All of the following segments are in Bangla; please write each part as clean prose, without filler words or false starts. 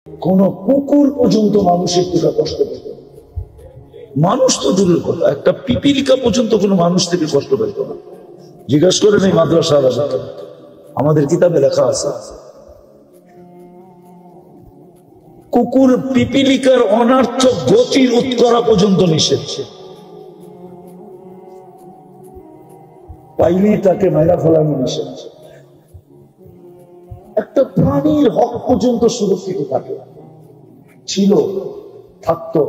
কোন কুকুর পর্যন্ত মানুষের থেকে কষ্ট পেত না। মানুষ তো দূরের কথা, একটা পিপিলিকা পর্যন্ত কোনো মানুষ থেকে কষ্ট পেত না। জিজ্ঞাসা করেন এই মাদ্রাসা আমাদের কিতাবে লেখা আছে, কুকুর পিপিলিকার অনার্থক গতি রোধ করা পর্যন্ত নিষেধ। পাইলেই তাকে মেরা ফেলানো নিষেধ। একটা প্রাণীর হক পর্যন্ত সুরক্ষিত থাকে, ছিল, থাকতো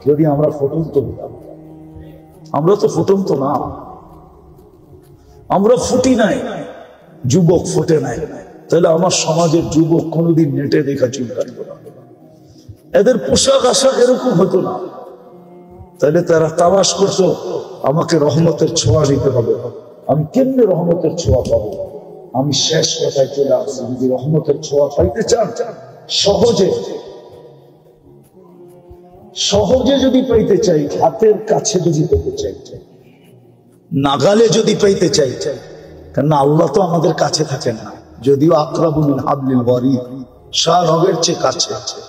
যদি আমরা ফুটন্ত হতাম। আমরা তো ফুটন্ত না, আমরা ফুটি নাই, যুবক ফুটে নাই। তাহলে আমার সমাজের যুবক কোনোদিন নেটে দেখা চুল কাটবে না, এদের পোশাক আশাক এরকম হতো না। তাহলে তারা তালাশ করতো আমাকে রহমতের ছোঁয়া দিতে হবে। আমি কেমনে রহমতের ছোঁয়া পাবো? আমি শেষ কথায় চলে আসছি, যদি রহমতের ছোঁয়া পাইতে চান, সহজে সহজে যদি পাইতে চাই, হাতের কাছে যদি পেতে চাই, নাগালে যদি পাইতে চাই, কেন আল্লাহ তো আমাদের কাছে থাকেন না, যদিও আকরাবু মিন হাবলিল ওয়ারিদ, শাহরগের চেয়ে কাছে আছে,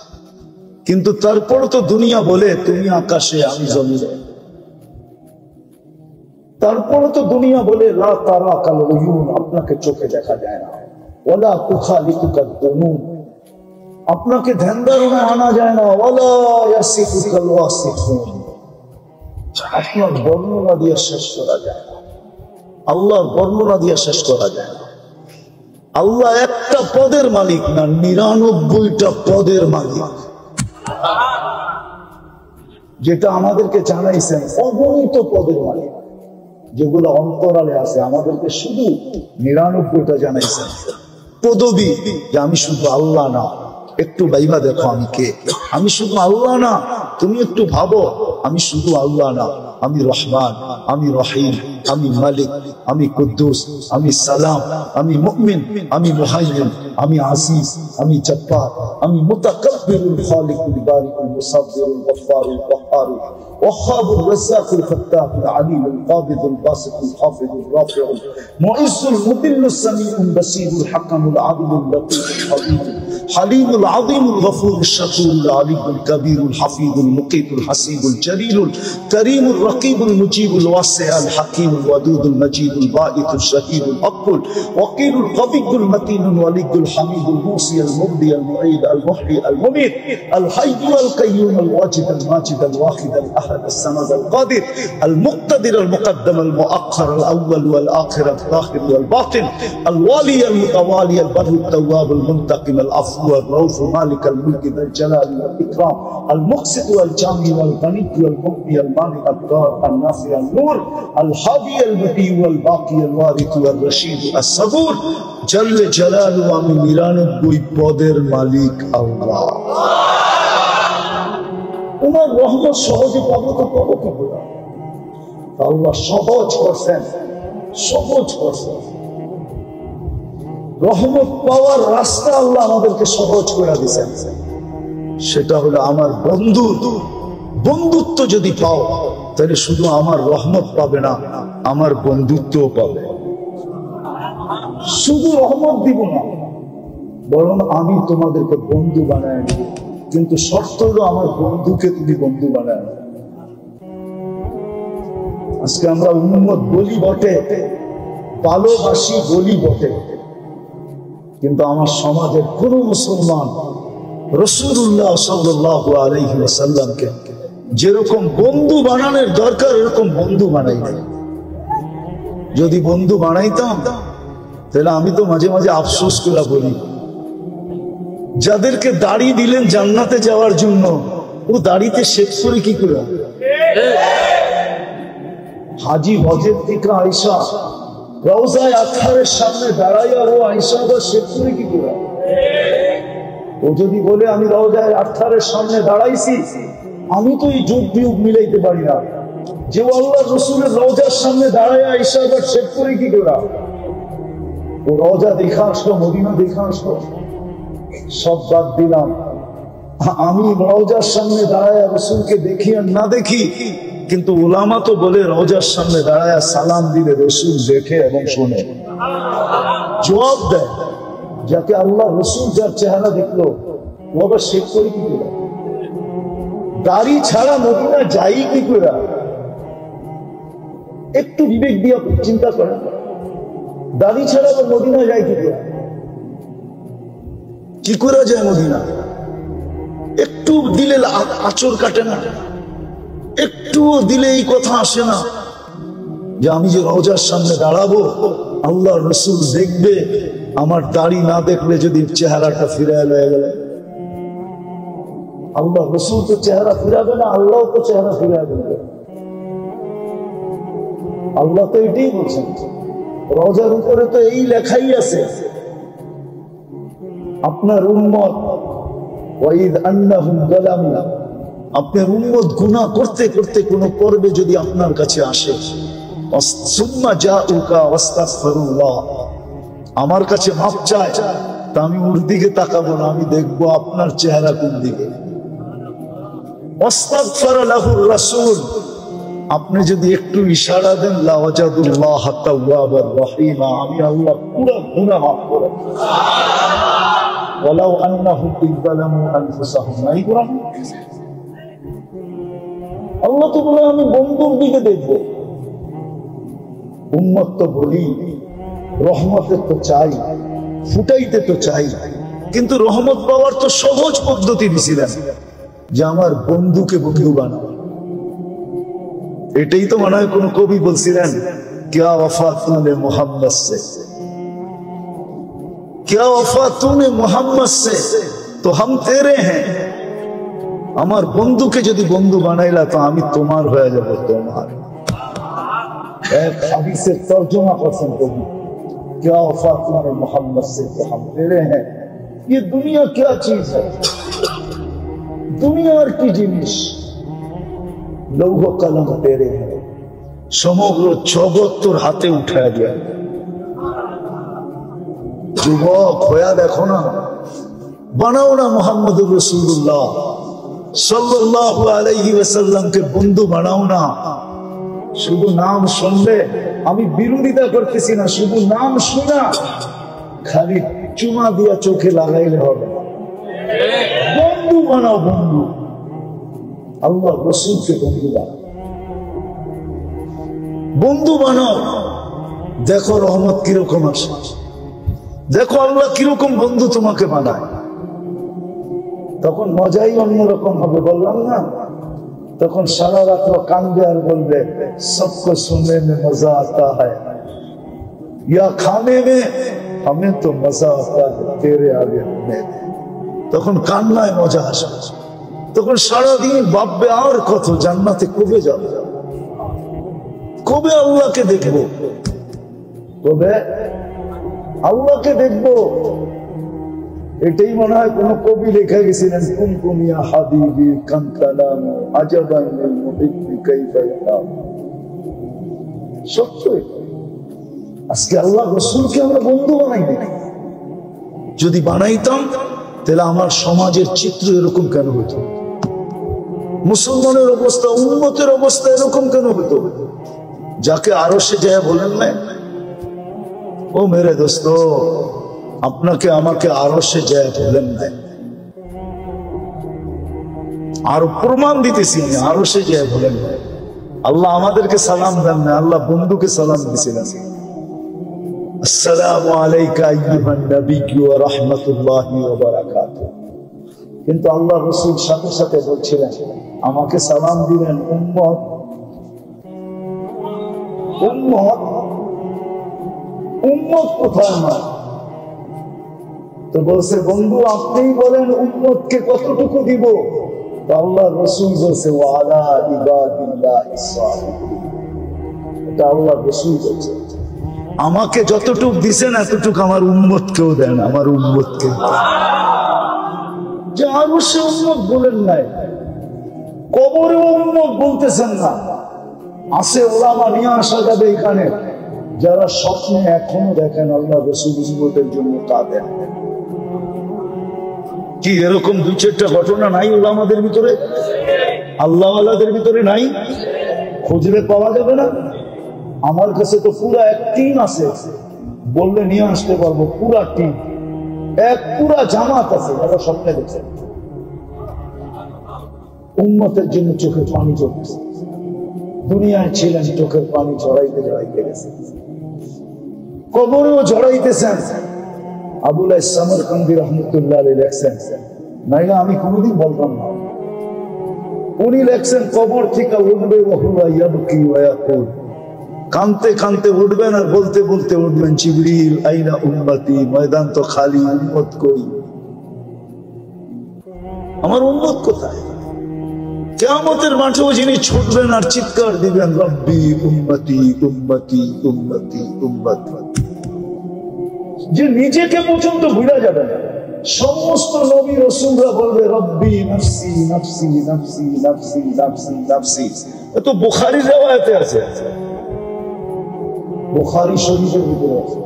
কিন্তু তারপর তো দুনিয়া বলে তুমি আকাশে আমি জমিনে। তারপর তো দুনিয়া বলে লা তারা কাল উয়ুন, আপনাকে চোখে দেখা যায় না, ওয়ালা তুখালিতুকা দুনুন, আপনাকে ধ্যান ধারণা আনা যায় না, ওয়ালা ইয়াসিফুকাল ওয়াসিফুন, আপনার বর্ণনা দিয়ে শেষ করা যায় না, আল্লাহর বর্ণনা দিয়ে শেষ করা যায় না। আল্লাহ একটা পদের মালিক না, 99টা পদের মালিক, যেটা আমাদেরকে জানাইছেন অগণিত পদের মালিক, যেগুলো অন্তরালে আছে। আমাদেরকে শুধু 99টা জানাইছেন পদবী, যে আমি শুধু আল্লাহ না, একটু ভাইবা দেখো আমি কে। আমি শুধু আল্লাহ না, তুমি একটু ভাবো আমি শুধু আল্লাহ না, আমি রহমান, আমি রহিম, আমি মালিক, আমি কুদ্দুস, আমি সালাম, আমি মুমিন, আমি মুহাইমিন, আমি আজিজ, আমি জব্বার, আমি মুতাকাব্বিরুল খালিকুল বারিকুল মুসাব্বিরুল গফফারুল কহ্হারুল ওয়াহ্হাবুর রাজ্জাকুল ফাত্তাহুল আলিমুল কাবিদুল বাসিতুল হাফিজুর রাফিউল মুইজ্জুল মুদিল্লুস সামিউল বাসীরুল হাকামুল আদিলুল লতীফুল হাবিবুল হালিমুল আযীমুল গফুরুশ শাকুরুল আলিমুল কবীরুল হাফিজুল মুকিতুল হাসিবুল জলিলুল করিমুর রকিবুল মুজিবুল ওয়াসিউল হাকিমুল ওয়াদুদুল মজিদুল বাঈতুল শহীদুল হকুল ওয়াকিলুল কবিয়ুল মতিনুল ওয়ালিয়ুল হামিদুল মুসিউল মুবদিউল মুঈদ আল মুহয়ি আল মুমীত আল হাইয়্যুল কাইয়্যুম আল ওয়াজিদ আল মাজিদ আল ওয়াহিদ আল আহাদ আস সামাদ আল কাদির আল মুক্তাদির আল মুকদ্দম আল মুআখ্খার আল আউয়াল ওয়াল আখির আল যাহির ওয়াল বাতিন আল ওয়ালি আল মুতাওয়ালি আল বাররু আত তাওয়াব আল মুনতাকিম আল আফু আল রাউফ মালিক আল মুলক আল জালাল ওয়াল ইকরাম আল মুকসিত ওয়াল জামি ওয়াল গনি ওয়াল মুগনি আল মানি আল দার আল নাফি আল নূর আল হাদি আল বদি ওয়াল বাকি আল ওয়ারিথ ওয়াল রশিদ আস সাবুর জাল্লে জালালু। আমি 99 পদের মালিক আল্লাহ। ওনার রহমত সহজে পাবো তো পাবো কি করে? আল্লাহ সহজ করছেন, সহজ করছেন। রহমত পাওয়ার রাস্তা আল্লাহ আমাদেরকে সহজ করে দিয়েছেন। সেটা হলো আমার বন্ধুত্ব যদি পাও, তাহলে শুধু আমার রহমত পাবে না, আমার বন্ধুত্বও পাবে। শুধু রহমত দিব না, বরং আমি তোমাদেরকে বন্ধু বানায় নেব, কিন্তু শর্ত হলো আমার বন্ধুকে তুমি বন্ধু বানায়। আজকে আমরা উম্মত বলি বটে, ভালোবাসি বলি বটে, কিন্তু আমার সমাজের কোন মুসলমান রাসূলুল্লাহ সাল্লাল্লাহু আলাইহি ওয়াসাল্লামকে যেরকম বন্ধু বানানোর দরকার এরকম বন্ধু বানাই না। যদি বন্ধু বানাইতাম তাহলে আমি তো মাঝে মাঝে আফসোস করে বলি, যাদেরকে দাড়ি দিলেন জান্নাতে যাওয়ার জন্য, ও দাড়িতে শেভ করে কি করে? হাজি হজের থেকে আয়েশা রওজায়ে আতহারের সামনে দাঁড়াইয়া ও আয়েশা আবার শেভ করে কি করে? ও যদি বলে আমি রওজায়ে আতহারের সামনে দাঁড়াইছি, আমি তো এই যুগ বিয়োগ মিলাইতে পারি না যে আল্লাহর রাসূলের রওজার সামনে দাঁড়াইয়া আয়েশা আবার শেভ করে কি করে? ও রওজা দেখা আসলো, মদিনা দেখা আসলো, সব বাদ দিলাম। আমি রওজার সামনে দাঁড়ায় রাসূলকে দেখি আর না দেখি, কিন্তু উলামা তো বলে রওজার সামনে দাঁড়ায় সালাম দিলে রাসূল দেখে এবং শুনে, জবাব দেয়। যাকে আল্লাহ রাসূল যার চেহারা দেখলো বাবা শেখ করি কি করে? দাড়ি ছাড়া মদিনা যাই কি করে? একটু বিবেক দিয়ে চিন্তা করেন, দাড়ি ছাড়া তো মদিনা যায় কি করে? কি করে যায় মদিনা? একটু দিলে আচর কাটে না, একটু দিলে এই কথা আসে না যে আমি যে রওজার সামনে দাঁড়াবো, আল্লাহ রসুল দেখবে, আমার দাড়ি না দেখলে যদি চেহারাটা ফিরায় লয়ে গেল। আল্লাহ রসুল তো চেহারা ফিরাবে না, আল্লাহ তো চেহারা ফিরায় দেবে। আল্লাহ তো এটাই বলছেন, রওজার উপরে তো এই লেখাই আছে, আপনার উম্মত ওয়াইদ আন্নাহুম যালামু, আপনার উম্মত গুনাহ করতে করতে কোন পর্বে যদি আপনার কাছে আসে, সুম্মা জাউকা ওয়াস্তাগফিরুল্লাহ, আমার কাছে মাপ চায়, তা আমি ওর দিকে তাকাবো না, আমি দেখবো আপনার চেহারা কোন দিকে। ওয়াস্তাগফারা লাহুর রাসূল, আপনি যদি একটু ইশারা দেন, লাওয়াজাদুল্লাহ তাওয়াবার রহিমা, আমি আল্লাহ পুরো গুনাহ মাফ করে দেব। ওয়ালাউ আন্নাহুম ইযলামু আনফুসাহুম, নাই কোরআন? আল্লাহ তো বলে আমি বন্ধুর দিকে দেখবো। উম্মত তো বলি রহমতের তো চাই, ফুটাইতে তো চাই, কিন্তু রহমত পাওয়ার তো সহজ পদ্ধতি দিছিলেন যে আমার বন্ধুকে বন্ধু বানাও। এটাই তো মনে হয় কোন কবি বলছিলেন, क्या वफा तूने मोहम्मद से, क्या वफा तूने मोहम्मद से, तो हम तेरे हैं। আমার বন্ধুকে যদি বন্ধু বানাইলা তো আমি তোমার হয়ে যাব। তোমার এক হাদিসের তর্জমা করছেন কবি, क्या वफा तूने मोहम्मद से, तो हम तेरे हैं। ये दुनिया क्या चीज है? দুনিয়ার কি জিনিস? লৌহ কলম তেরে हैं, সমগ্র জগৎ তোর হাতে উঠায় দেয়া। যুবক হয়ে দেখো না, বানাও না মুহাম্মদুর রাসূলুল্লাহ সাল্লাল্লাহু আলাইহি ওয়াসাল্লামকে বন্ধু বানাও না। শুধু নাম শুনলে, আমি বিরোধিতা করতেছি না, শুধু নাম শোনা খালি চুমা দিয়া চোখে লাগাইলে হবে না, বন্ধু বানাও, বন্ধু। আল্লাহ রাসূলকে বন্ধু বানাও, বন্ধু বানাও। দেখো রহমত কিরকম আসে, দেখো আল্লাহ কিরকম বন্ধু তোমাকে বানায়, তখন মজাই অন্যরকম হবে। বললাম না, তখন সারা রাত্র কান্দবে আর বলবে, সবকো সুননে মে মজা আতা হ্যায়, ইয়া খানে মে हमें तो मजा आता है तेरे आगे में। তখন কান্নায় মজা আসে, তখন সারাদিন ভাববে আর কত জান্নাতে কবে যাব, কবে আল্লাহকে দেখবো, কবে আল্লাহকে দেখবো। এটাই মনে হয় কোন কবি লেখা গেছিলেন, কুমকুম ইয়া হাবিবি কাম কালাম আজাবান লিল মুহিব্বি কাইফা ইয়ালাম। সত্যই আজকে আল্লাহ রাসূলকে আমরা বন্ধু বানাই না। যদি বানাইতাম তাহলে আমার সমাজের চিত্র এরকম কেন হতো? মুসলমানের অবস্থা, উম্মতের অবস্থা এরকম কেন হতো? যাকে আরশে যায় বলেন না, ও মেরে দোস্ত, আপনাকে আমাকে আরশে যায় বলেন না, আর প্রমাণ দিতেছি আরশে যায় বলেন না। আল্লাহ আমাদেরকে সালাম দেন না, আল্লাহ বন্ধুকে সালাম দিয়েছিলেন, আসসালামু আলাইকা আইয়ুহান নাবিয়্যু ওয়া রাহমাতুল্লাহি ওয়া বারাকাতুহু। কিন্তু আল্লাহ রাসূল সাথে সাথে বলছিলেন, আমাকে সালাম দিলেন উম্মত, উম্মত, উম্মত কোথায় আমার? তো বলছে, বন্ধু আপনিই বলেন উম্মতকে কতটুকু দিব? তো আল্লাহ রাসূল বলছে, ওয়া আলা ইবাদিল্লাহিস সালিহিন। এটা আল্লাহ রাসূল বলছে, আমাকে যতটুক দিছেন এতটুক আমার উম্মতকেও দেন, আমার উম্মতকে। যে আরো সে উম্মত বলেন নাই, কবরেও উম্মত বলতেছেন না। আছে ওলামা নিয়ে আসা যাবে এখানে, যারা স্বপ্নে এখনো দেখেন আল্লাহ রাসূল উম্মতের জন্য কাঁদেন। কি এরকম দুই চারটা ঘটনা নাই ওলামাদের ভিতরে, আল্লাহওয়ালাদের ভিতরে নাই? খুঁজলে পাওয়া যাবে না? আমার কাছে তো পুরা এক টিম আছে, বললে নিয়ে আসতে পারবো। পুরা টিম, এক পুরা জামাত আছে যারা স্বপ্নে দেখছে। উম্মতের জন্য চোখের পানি ঝরছে। দুনিয়ায় ছিলেন, চোখের পানি ঝরাইতে ঝরাইতে গেছে, কবরেও ঝরাইতেছেন। আবুল সামরকান্দি রহমতুল্লাহ আলাইহি লেখছেন, নাইলে আমি কোনোদিন বলতাম না। উনি লেখছেন, কবর থেকে উঠবে ওহুয়া ইয়াবকি ওয়া ইয়াকুল, কানতে কানতে উঠবেন আর বলতে বলতে উঠবেন, জিবরিল আইনা উম্মতি, ময়দান তো খালি, উম্মত কই, আমার উম্মত কোথায়? কিয়ামতের মাঠেও যিনি ছুটবেন আর চিৎকার দিবেন, রব্বি উম্মতি উম্মতি উম্মতি উম্মতি, যে নিজেকে পর্যন্ত ভুলে যাবে না। সমস্ত নবী রাসূলরা বলবে রব্বি নাফসি নাফসি নাফসি নাফসি নাফসি নাফসি। এত বুখারী riwayate আছে, বুখারী শরীফের ভিতরে আছে,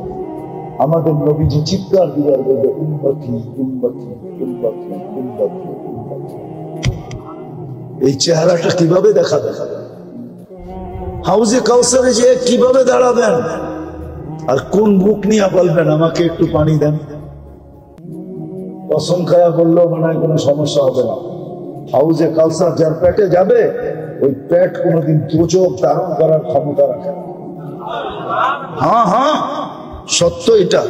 আমাদের নবীজি চিৎকার দিয়ে বলবে উম্মতি উম্মতি উম্মতি উম্মতি উম্মতি। এই চেহারাটা কিভাবে দেখাবে? হাউজে কাউসারে যে কিভাবে দাঁড়াবেন আর কোন মুখ নিয়ে বলবেন আমাকে একটু পানি দেন? কসম খায়া বললেও মনে হয় কোনো সমস্যা হবে না। হাউজে কাউসার যার পেটে যাবে, ওই পেট কোনোদিন দুচোখ ধারণ করার ক্ষমতা রাখে। হ্যাঁ হ্যাঁ, সত্য এটা।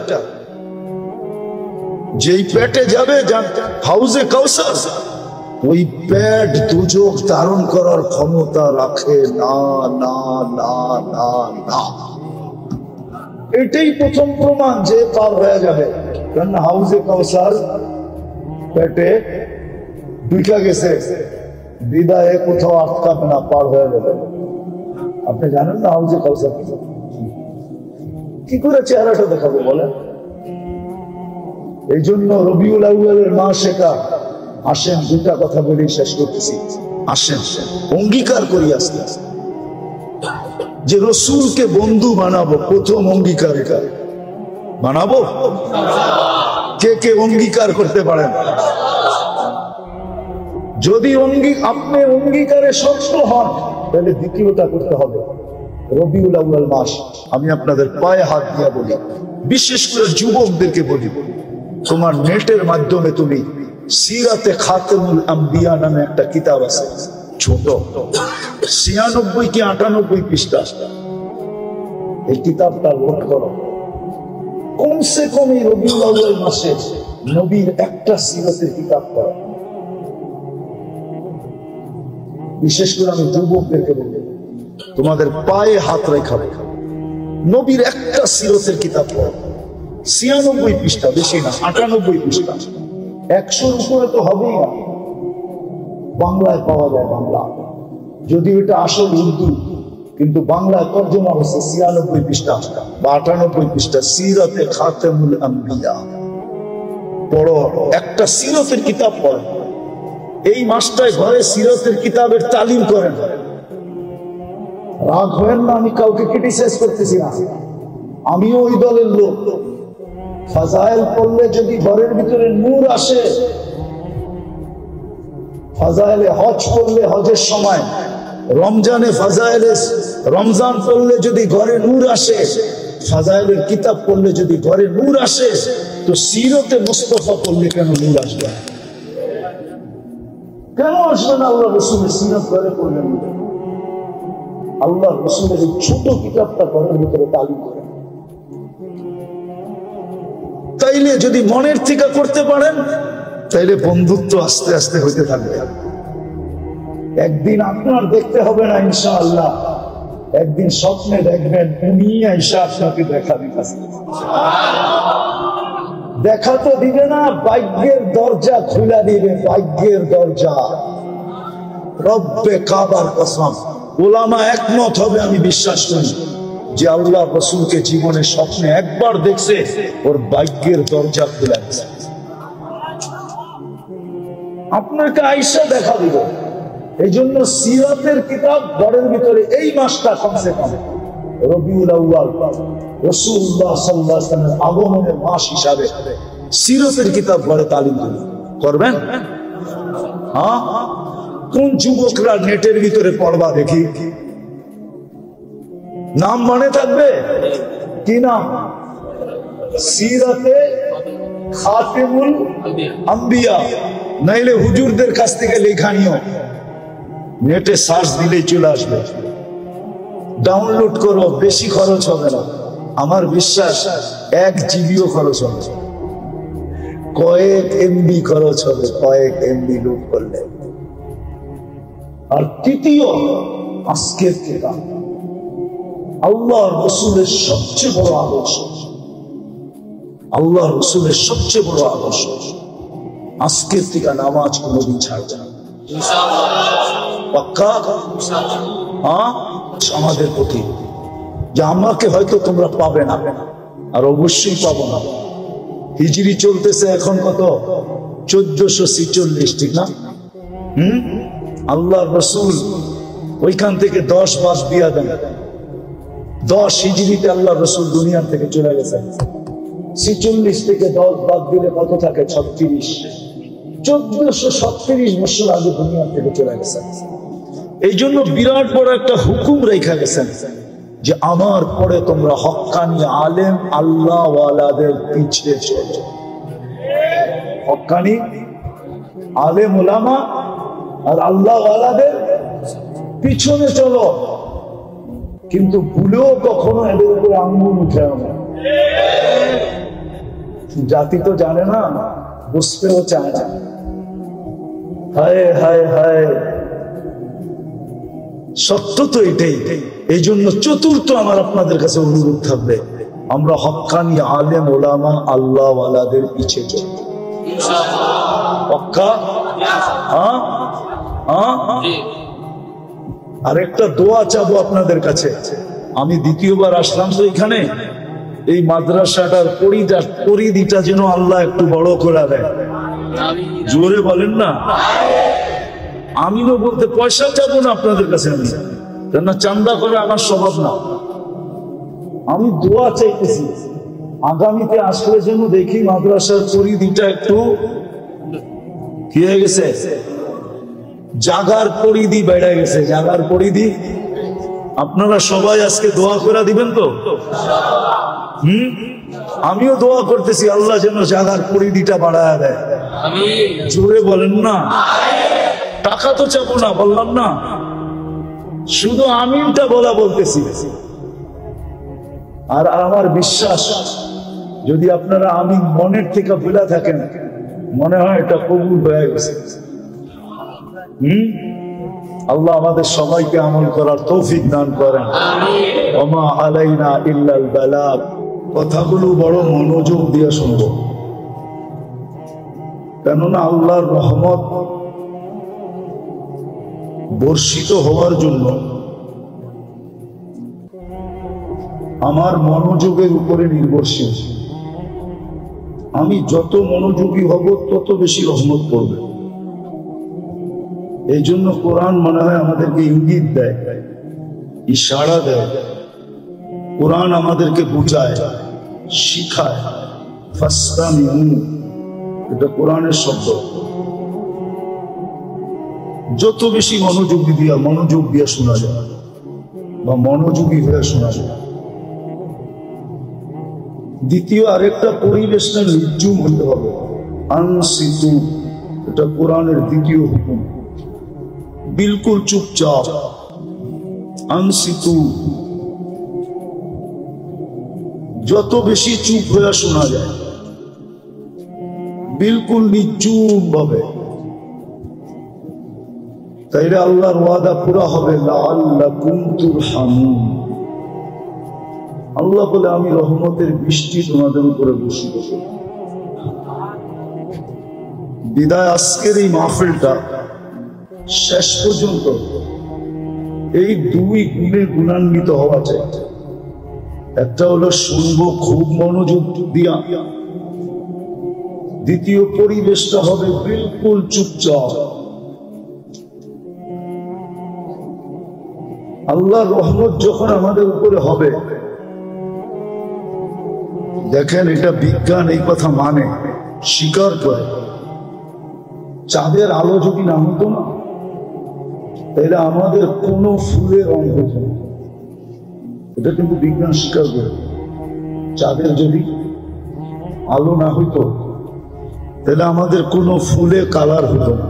যেই পেটে যাবে হাউজে কাউসার, ওই পেট দুচোখ ধারণ করার ক্ষমতা রাখে না না না না না। এটাই প্রথম প্রমাণ যে পার হয়ে যাবে। কারণ হাউজে কাউসার পেটে ঢুকে গেছে, বিদায়ে কোথাও আটকাবে না, পার হয়ে যাবে। আপনি জানেন না হাউজে কাউসার কি করে চেহারাটা দেখাবে বলেন? এই জন্য রবিউল আউয়ালের মাস এটা। আসেন দুটা কথা বলেই শেষ করতেছি। আসেন অঙ্গীকার করি আস্তে আস্তে যে রসুলকে বন্ধু বানাবো। প্রথম অঙ্গীকার এটা বানাবো। কে কে অঙ্গীকার করতে পারেন? যদি আপনি অঙ্গীকারে শক্ত হন, তাহলে দ্বিতীয়টা করতে হবে। রবিউল আউয়াল মাস, আমি আপনাদের পায়ে হাত দিয়ে বলি, বিশেষ করে যুবকদেরকে বলি, তোমার নেটের মাধ্যমে তুমি সিরাতে খাতেমুল আম্বিয়া নামে একটা কিতাব আছে, ছোট 96 কি 98 পৃষ্ঠা, এই কিতাবটা লোড করো। কমসে কম এই রবিউল আউয়াল মাসে নবীর একটা সিরাতের কিতাব পড়ো। বিশেষ করে আমি যুবকদেরকে বলি, তোমাদের পায়ে হাত রেখা নবীর একটা সিরাতের কিতাব পড়ো। 96 পৃষ্ঠা, বেশি না, 98 পৃষ্ঠা। 100-র উপরে তো হবেই না। বাংলায় পাওয়া যায়, বাংলা, যদি এটা আসল উর্দু, কিন্তু বাংলায় তর্জমা হচ্ছে 96 পৃষ্ঠা বা 98 পৃষ্ঠা, সিরাতে খাতেমুল আম্বিয়া। পড়ো, একটা সিরাতের কিতাব পড়ো। এই মাসটায় ঘরে সিরাতের কিতাবের তালিম করেন। রাগ হবেন না, আমি কাউকে ক্রিটিসাইজ করতেছি না, আমিও ওই দলের লোক। ফাজাইল পড়লে যদি ঘরের ভিতরে নূর আসে, ফাজাইলে হজ পড়লে হজের সময়, রমজানে ফাজাইলে রমজান পড়লে যদি ঘরে নূর আসে, ফাজাইলের কিতাব পড়লে যদি ঘরে নূর আসে, তো সিরতে মুস্তাফা পড়লে কেন নূর আসবে? কেন আসবে না? আল্লাহ রসুলের সিরত ঘরে পড়লেন, আল্লাহ রসুলের এই ছোট কিতাবটা ঘরের ভিতরে তালিম করেন। তাইলে যদি মনের থেকে করতে পারেন, তাইলে বন্ধুত্ব আস্তে আস্তে হইতে থাকবে। একদিন আপনার দেখতে হবে না ইনশাআল্লাহ, একদিন স্বপ্নে দেখবেন উনি আইসা আপনাকে দেখা দিতেছে। দেখা তো দিবে না, ভাগ্যের দরজা খুলে দিবে, ভাগ্যের দরজা। রব্বে কাবার কসম, উলামা একমত হবে, আমি বিশ্বাস করি, যে আল্লাহ রসুলকে জীবনে স্বপ্নে একবার দেখছে, ওর ভাগ্যের দরজা খুলে গেছে। আপনাকে আইসা দেখা দিব। এই জন্য সিরাতের কিতাব ঘরের ভিতরে এই মাসটা কমসে কম রবিউল আউয়াল, রাসূলুল্লাহ সাল্লাল্লাহু আলাইহি ওয়াসাল্লামের আগমনের মাস হিসাবে সিরাতের কিতাব ঘরে তালিম করবেন। হ্যাঁ, কোন যুবকরা নেটের ভিতরে পড়বা দেখি? নাম মনে থাকবে কি নাম? সিরাতে খাতেমুল আম্বিয়া, নাইলে হুজুরদের কাছ থেকে লেখা নিও। নেটে সার্চ দিলেই চলে আসবে। ডাউনলোড করো, বেশি খরচ হবে না। আমার বিশ্বাস 1 জিবিও খরচ হবে, কয়েক এমবি খরচ হবে, কয়েক এমবি লোড করলে। আর তৃতীয়, আজকের থেকে আল্লাহ রসুলের সবচেয়ে বড় আদর্শ, আল্লাহ রসুলের সবচেয়ে বড় আদর্শ, আজকের থেকে নামাজ কোনদিন ছাড়বে না। পাক্কা? হ্যাঁ, আমাদের প্রতি যে আমাকে হয়তো তোমরা পাবে না, আর অবশ্যই পাবো না। হিজরি চলতেছে এখন কত? 1446, ঠিক না? আল্লাহ রসুল ওইখান থেকে 10 বাদ দিয়া দেন। 10 হিজরিতে আল্লাহ রসুল দুনিয়া থেকে চলে গেছেন। 46 থেকে 10 বাদ দিলে কত থাকে? 36। 1437 বছর আগে দুনিয়া থেকে চলে গেছেন। এই জন্য বিরাট বড় একটা হুকুম রেখা গেছেন যে আমার পরে তোমরা হক্কানি আলেম আল্লাহ ওয়ালাদের পিছিয়ে চলো। হক্কানি আলেম ওলামা আর আল্লাহ ওয়ালাদের পিছনে চলো, কিন্তু ভুলেও কখনো এদের উপরে আঙ্গুল উঠে না। জাতি তো জানে না, বুঝতেও চায় না। হায় হায় হায়, সত্য তো এটাই। এই জন্য চতুর্থ আমার আপনাদের কাছে অনুরোধ থাকবে, আমরা হক্কানি আলেম ওলামা আল্লাহ ওয়ালাদের পিছে চলব। পাক্কা? হ্যাঁ হ্যাঁ। আরেকটা দোয়া চাবো আপনাদের কাছে। আমি দ্বিতীয়বার আসলাম তো এখানে, এই মাদ্রাসাটার পরিধিটা যেন আল্লাহ একটু বড় করে দেয়। জোরে বলেন না। আমিও বলতে পয়সা চাবো না আপনাদের কাছে, আমি কেন চান্দা করে আমার স্বভাব না। আমি দোয়া চাইতেছি আগামীতে আসলে যেন দেখি মাদ্রাসার পরিধিটা একটু কি হয়ে গেছে, জাগার পরিধি বেড়ে গেছে, জাগার পরিধি। আপনারা সবাই আজকে দোয়া করে দিবেন তো? আমিও দোয়া করতেছি আল্লাহ যেন জাগার পরিধিটা বাড়ায় দেয়। জোরে বলেন না। টাকা তো চাবো না, বললাম না, শুধু আমিনটা বলা বলতেছি। আর আমার বিশ্বাস যদি আপনারা আমিন মনের থেকে বলে থাকেন, মনে হয় এটা কবুল হয়ে গেছে। আল্লাহ আমাদের সবাইকে আমল করার তৌফিক দান করেন। ওমা আলাইনা ইল্লাল বালাগ। কথাগুলো বড় মনোযোগ দিয়ে শুনব, কেননা আল্লাহর রহমত বর্ষিত হওয়ার জন্য আমার মনোযোগের উপরে নির্ভরশীল। আমি যত মনোযোগী হব তত বেশি রহমত পড়বে। এই জন্য কোরআন মনে হয় আমাদেরকে ইঙ্গিত দেয়, ইশারা দেয়। কোরআন আমাদেরকে বুঝায়, শিখায়। ফাসতামিউ, এটা কোরআনের শব্দ। যত বেশি মনোযোগ দিয়া শোনা যায় বা মনোযোগী হয়ে শোনা যায়। দ্বিতীয় আরেকটা পরিবেশটা নির্জুম হতে হবে। আনসিতু, এটা কোরআনের দ্বিতীয় হুকুম। বিলকুল চুপচাপ। আনসিতু, যত বেশি চুপ হয়ে শোনা যায়, বিলকুল নির্জুম ভাবে, তাইলে আল্লাহর ওয়াদা পুরা হবে। লাআল্লাকুম তুরহামুন। আল্লাহ বলে আমি রহমতের বৃষ্টি তোমাদের উপরে বর্ষিত করব। বিদায় আজকের এই মাহফিলটা শেষ পর্যন্ত এই 2 গুণে গুণান্বিত হওয়া চাই। একটা হলো শুনবো খুব মনোযোগ দিয়া, দ্বিতীয় পরিবেশটা হবে বিলকুল চুপচাপ। আল্লাহর রহমত যখন আমাদের উপরে হবে, দেখেন এটা বিজ্ঞান এই কথা মানে, স্বীকার করে। চাঁদের আলো যদি না হতো না, তাহলে আমাদের কোনো ফুলের রং হতো না। এটা কিন্তু বিজ্ঞান স্বীকার করে। চাঁদের যদি আলো না হইতো, তাহলে আমাদের কোনো ফুলে কালার হতো না,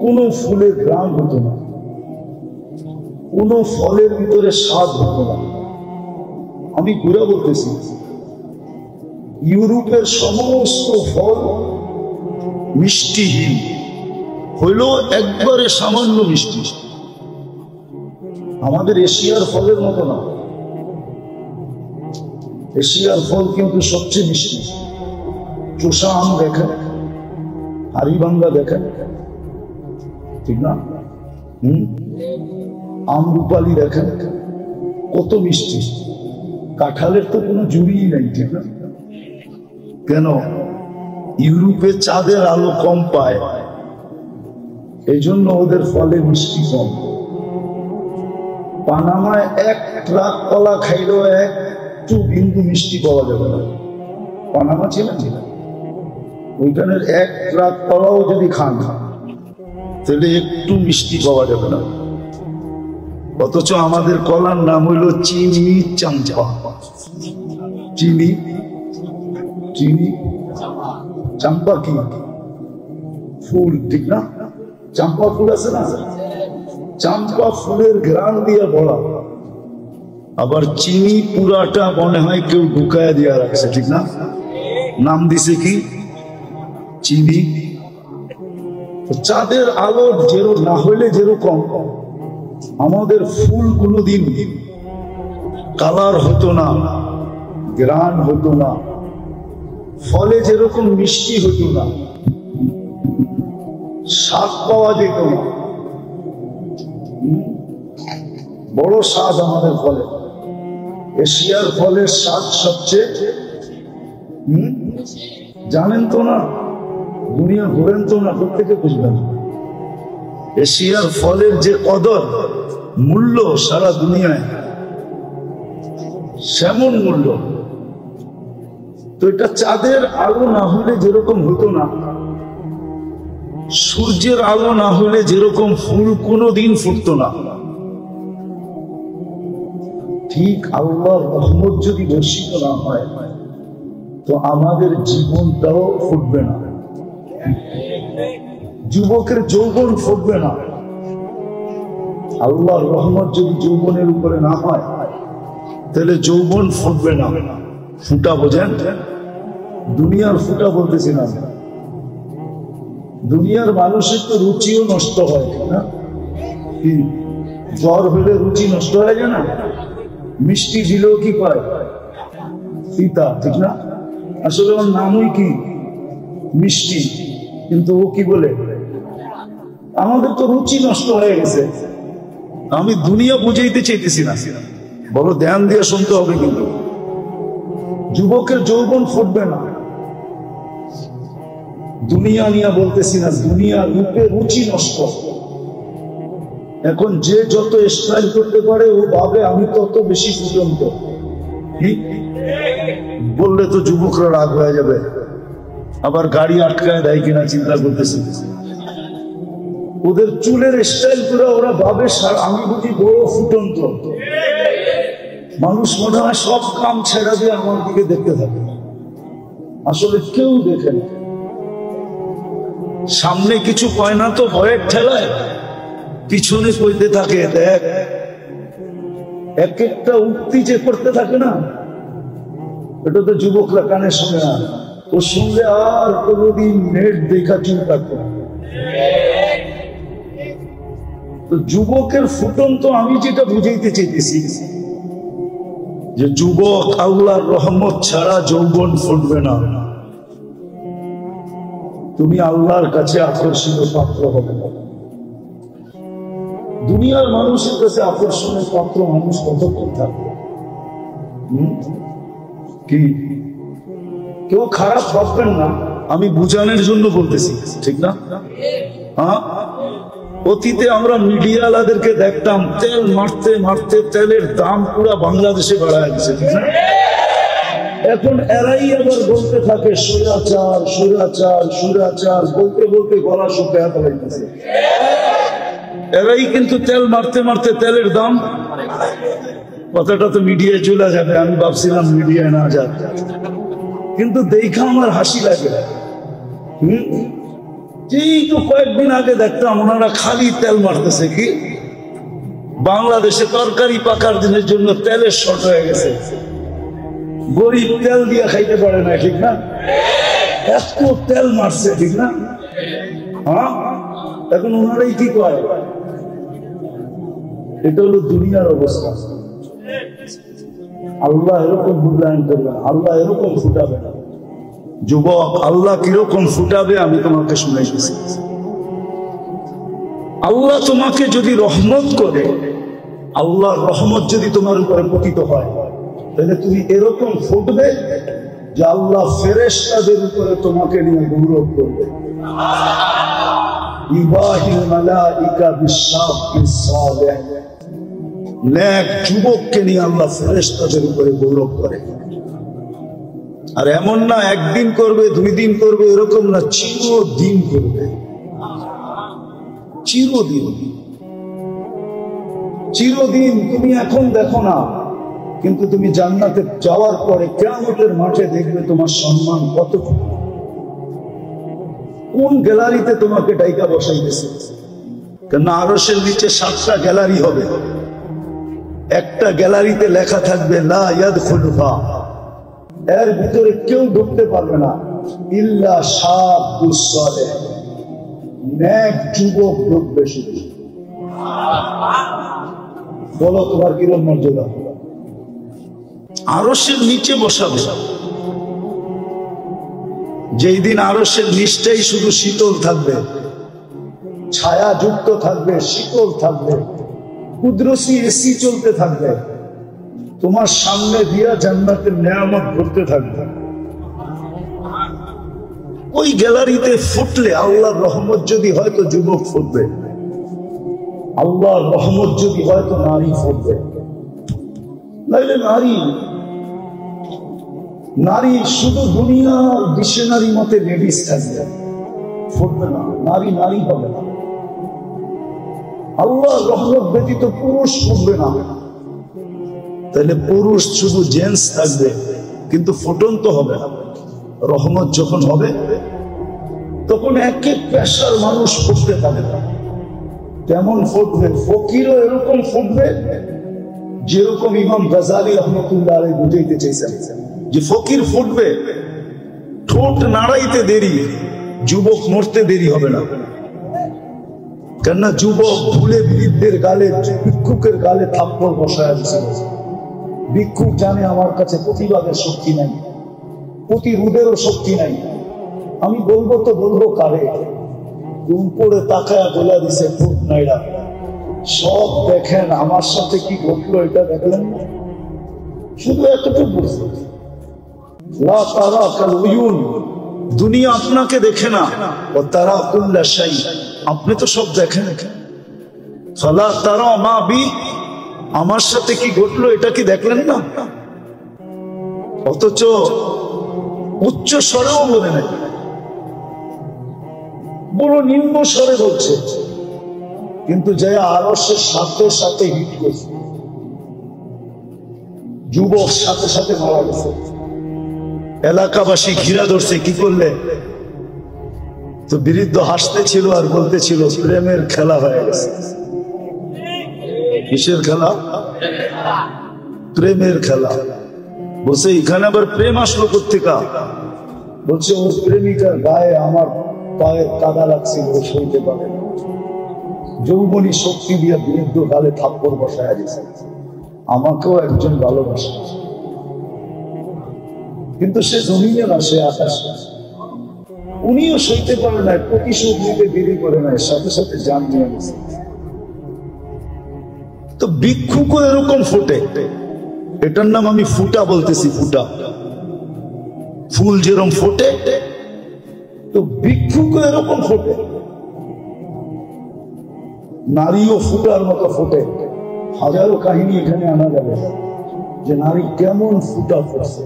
কোনো ফুলের গ্রাম হতো না, কোনো ফলের ভিতরে স্বাদ হতো না। আমি ঘুরে বলতেছি, ইউরোপের সমস্ত ফল মিষ্টিহীন, হইল একবারে সামান্য মিষ্টি। আমাদের এশিয়ার ফলের মতো না, এশিয়ার ফল কিন্তু সবচেয়ে মিষ্টি। চোষা আম দেখেন, হাড়িভাঙ্গা দেখেন, ঠিক না? আমরুপালি দেখেন কত মিষ্টি। কাঁঠালের তো কোনো জুড়িই নাই, ঠিক না? কেন? ইউরোপে চাঁদের আলো কম পায়, এই জন্য ওদের ফলে মিষ্টি কম। পানামায় এক ট্রাক কলা খাইলেও একটু বিন্দু মিষ্টি পাওয়া যাবে না। পানামা ছিলেন, ওইখানের এক ট্রাক কলাও যদি খান তাহলে একটু মিষ্টি পাওয়া যাবে না। অথচ আমাদের কলার নাম হইল চিনি চাম্পা। চিনি চিনি চাম্পা কি ফুল, ঠিক না? চাম্পা ফুল আছে না, চাম্পা ফুলের ঘ্রাণ দিয়ে ভরা। আবার চিনি পুরাটা মনে হয় কেউ ঢুকায় দিয়া রাখছে, ঠিক না? নাম দিছে কি? চিনি। চাঁদের আলো না হইলে যেরকম আমাদের ফুল কোনোদিন কালার হতো না, গ্রান হতো না, ফলে যেরকম মিষ্টি হতো না, স্বাদ পাওয়া যেত না। বড় স্বাদ আমাদের ফলে। এশিয়ার ফলের স্বাদ সবচেয়ে, জানেন তো না? দুনিয়া ঘুরেন তো না, প্রত্যেকে বুঝবেন। এশিয়ার ফলের যে কদর মূল্য সারা দুনিয়ায়, সেমন মূল্য। তো এটা চাঁদের আলো না হলে যেরকম হতো না, সূর্যের আলো না হলে যেরকম ফুল কোনোদিন ফুটতো না, ঠিক আল্লাহর রহমত যদি বর্ষিত না হয় তো আমাদের জীবনটাও ফুটবে না। যুবকের যৌবন ফুটবে না। আল্লাহর রহমত যদি যৌবনের উপরে না হয় তাহলে যৌবন ফুটবে না। ফুটা বোঝেন? দুনিয়ার ফুটা বলতেছি না, দুনিয়ার মানুষের তো রুচিও নষ্ট হয় না। জ্বর হলে রুচি নষ্ট হয়ে যায় না? মিষ্টি দিলেও কি পায়? পিতা, ঠিক না? আসলে ওর নামই কি? মিষ্টি। কিন্তু ও কি বলে? আমাদের তো রুচি নষ্ট হয়ে গেছে। আমি দুনিয়া বুঝাইতে চাইতেছি না, বড় ধ্যান দিয়ে শুনতে হবে। কিন্তু যুবকের যৌবন ফুটবে না। দুনিয়া নিয়ে বলতেছি না, দুনিয়া রূপে রুচি নষ্ট। এখন যে যত স্টাইল করতে পারে ও ভাবে আমি তত বেশি ফুটন্ত। বললে তো যুবকরা রাগ হয়ে যাবে, আবার গাড়ি আটকায় দেয় কিনা চিন্তা করতেছি। ওদের চুলের স্টাইল করে ওরা ভাবে আমি বুঝি বড় ফুটন্ত। মানুষ মনে হয় সব কাম ছেড়া দিয়ে আমার দিকে দেখতে থাকে, আসলে কেউ দেখে না। সামনে কিছু পায় না তো ভয়ের ঠেলায় পিছনে কইতে থাকে, দেখ। এক একটা উক্তি যে করতে থাকে না, এটা তো যুবকরা কানে শুনে না। ও শুনলে আর কোনোদিন নেট দেখা চিন্তা করে। তো যুবকের ফুটন্ত আমি যেটা বুঝাইতে চাইতেছি যে যুবক আল্লাহর রহমত ছাড়া যৌবন ফুটবে না। তুমি আল্লাহর কাছে আকর্ষণীয় পাত্র হবে না। দুনিয়ার মানুষের কাছে আকর্ষণের পাত্র মানুষ কতক্ষণ থাকবে? কি কেউ খারাপ ভাববেন না, আমি বুঝানোর জন্য বলতেছি, ঠিক না? হ্যাঁ, অতীতে আমরা মিডিয়াওয়ালাদেরকে দেখতাম তেল মারতে মারতে তেলের দাম পুরা বাংলাদেশে বাড়ায় গেছে, ঠিক না? এখন এরাই আবার বলতে থাকে স্বৈরাচার স্বৈরাচার স্বৈরাচার, বলতে বলতে গলা শুকিয়ে ফেলাইতেছে। এরাই কিন্তু তেল মারতে মারতে তেলের দাম, কথাটা তো মিডিয়ায় চলে যাবে। আমি ভাবছিলাম মিডিয়ায় না যাবে, কিন্তু দেখা আমার হাসি লাগে। এই তো কয়েকদিন আগে দেখতাম ওনারা খালি তেল মারতেছে, কি বাংলাদেশে তরকারি পাকার দিনের জন্য তেলের শর্ট হয়ে গেছে, গরিব তেল দিয়ে খাইতে পারে না, ঠিক না? এত তেল মারছে, ঠিক না? হ্যাঁ, এখন ওনারাই কি করে? এটা হলো দুনিয়ার অবস্থা। আল্লাহ এরকম মূল্যায়ন করবে না, আল্লাহ এরকম ফুটাবে না। যুবক, আল্লাহ কিরকম ফুটাবে আমি তোমাকে শুনাইতেছি। আল্লাহ তোমাকে যদি রহমত করে, আল্লাহর রহমত যদি তোমার উপরে পতিত হয়, তাহলে তুমি এরকম ফুটবে যে আল্লাহ ফেরেশতাদের উপরে তোমাকে নিয়ে গৌরব করবে। ইবাহিল মালাইকা বিশাবিস সালেহ, নেক যুবককে নিয়ে আল্লাহ ফেরেশতাদের উপরে গৌরব করে। আর এমন না একদিন করবে, 2 দিন করবে, এরকম না, চিরদিন করবে। চিরদিন, চিরদিন। তুমি এখন দেখো না, কিন্তু তুমি জান্নাতে যাওয়ার পরে কিয়ামতের মাঠে দেখবে তোমার সম্মান কতটুকু। কোন গ্যালারিতে তোমাকে ডাইকা বসাইতেছে? কেন আরশের নিচে 7টা গ্যালারি হবে। একটা গ্যালারিতে লেখা থাকবে লা ইয়াদখুলুহা, এর ভিতরে কেউ ঢুকতে পারবে না, ইল্লা শাবুস সালেহ, নেক যুবক ঢুকবে শুধু। বলো তোমার কিরকম মর্যাদা? আরশের নিচে বসাবে। যেই দিন আরশের নিচটাই শুধু শীতল থাকবে, ছায়া যুক্ত থাকবে, শীতল থাকবে, কুদরতি এসি চলতে থাকবে, তোমার সামনে দিয়া জান্নাতের নেয়ামত ঘুরতে থাকবে। ওই গ্যালারিতে ফুটলে আল্লাহর রহমত যদি হয় তো যুবক ফুটবে, আল্লাহর রহমত যদি হয় তো নারী ফুটবে। নাইলে নারী শুধু দুনিয়ার ডিকশনারি মতে লেডিস থাকবে, ফুটবে না, নারী হবে না। আল্লাহর রহমত ব্যতীত পুরুষ ফুটবে না। তাহলে পুরুষ শুধু জেন্টস থাকবে, কিন্তু ফুটন্ত হবে না। রহমত যখন হবে তখন এক এক পেশার মানুষ ফুটতে পারে না। কেমন ফুটবে? ফকিরও এরকম ফুটবে যেরকম ইমাম গাজালি রহমতুল্লাহ আলাইহি বুঝাইতে চাইছেন, যে ফকির ফুটবে, ঠোঁট নাড়াইতে দেরি, যুবক মরতে দেরি হবে না। কেননা যুবক ভুলে বৃদ্ধের গালে, ভিক্ষুকের গালে থাপ্পড় বসায় দিছে। ভিক্ষুক জানে আমার কাছে প্রতিবাদের শক্তি নাই, প্রতিরোধেরও শক্তি নাই। আমি বলবো তো বলবো কারে? উপরে তাকায়া বলে দিছে ঠোঁট নাইড়া, সব দেখেন, আমার সাথে কি ঘটলো এটা দেখলেন না? শুধু এতটুকু বুঝতে, লা তারা কাল উয়ুন, দুনিয়া আপনাকে দেখে না, ও তারা কুল্লা শাই, আপনি তো সব দেখেন। ফালা তারা মা বি, আমার সাথে কি ঘটলো এটা কি দেখলেন না? অথচ উচ্চ স্বরেও বলে নাই, বড় নিম্ন স্বরে বলছে, কিন্তু যে আরশের সাথে সাথে হিট করছে। যুবক সাথে সাথে মারা গেছে। এলাকাবাসী ঘিরা ধরছে, কি করলে? তো বৃদ্ধ হাসতেছিল আর বলতেছিল প্রেমের খেলা হয়ে গেছে। কিসের খেলা? প্রেমের খেলা। বলছে এখানে আবার প্রেম আসলো কোত্থেকা? বলছে ওর প্রেমিকার গায়ে আমার পায়ের কাদা লাগছিল, ও সইতে পারে না। যৌবনী শক্তি দিয়ে বৃদ্ধ গালে থাপ্পড় বসায় দিয়েছে। আমাকেও একজন ভালোবাসে, কিন্তু সে জমিনে না, সে আকাশে। উনিও সইতে পারে না, প্রতিশোধ নিতে দেরি করে নাই, সাথে সাথে জান নিয়ে গেছে। তো ভিক্ষুকও এরকম ফুটে, এটার নাম আমি ফুটা বলতেছি। ফুটা ফুল যেরকম ফোটে, তো ভিক্ষুকও এরকম ফোটে। নারীও ফুটার মতো ফোটে। হাজারো কাহিনী এখানে আনা যাবে যে নারী কেমন ফুটা ফুটছে।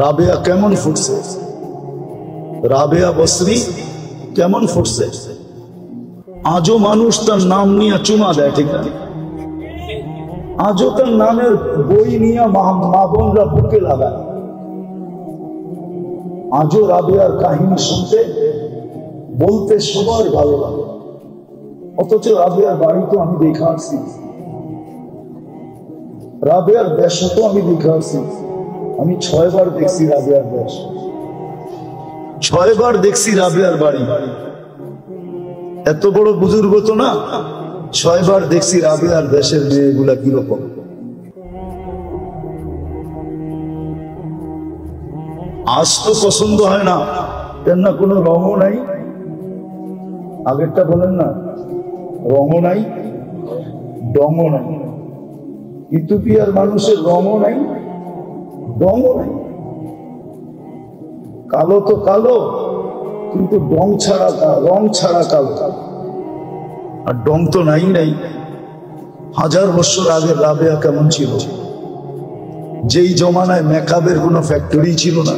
রাবেয়া কেমন ফুটছে, রাবেয়া বসরি কেমন ফুটছে। আজও মানুষ তার নাম নিয়ে চুমা দেয়, ঠিক না? আজও তার নামের বই নিয়ে মা বোনরা বুকে লাগায়। আজও রাবেয়ার কাহিনী শুনতে বলতে সবার ভালো লাগে, অথচ রাবেয়ার বাড়ি তো আমি দেখা আসছি, রাবেয়ার দেশ তো আমি দেখা আসছি। আমি 6 বার দেখছি রাবেয়ার দেশ, 6 বার দেখছি রাবেয়ার বাড়ি। এত বড় বুজুর্গ তো না, 6 বার দেখছি রাবেয়ার দেশের মেয়েগুলা কিরকম। আজ তো পছন্দ হয় না, কেন না কোনো রঙও নাই। আগেরটা বলেন না, রঙও নাই, ডঙও নাই। ইথিওপিয়ার মানুষের রঙও নাই, ডঙও নাই। কালো তো কালো, কিন্তু রং ছাড়া কালো, আর ডং তো নাই নাই। 1000 বছর আগে রাবেয়া কেমন ছিল, যেই জমানায় মেকআপের কোনো ফ্যাক্টরি ছিল না।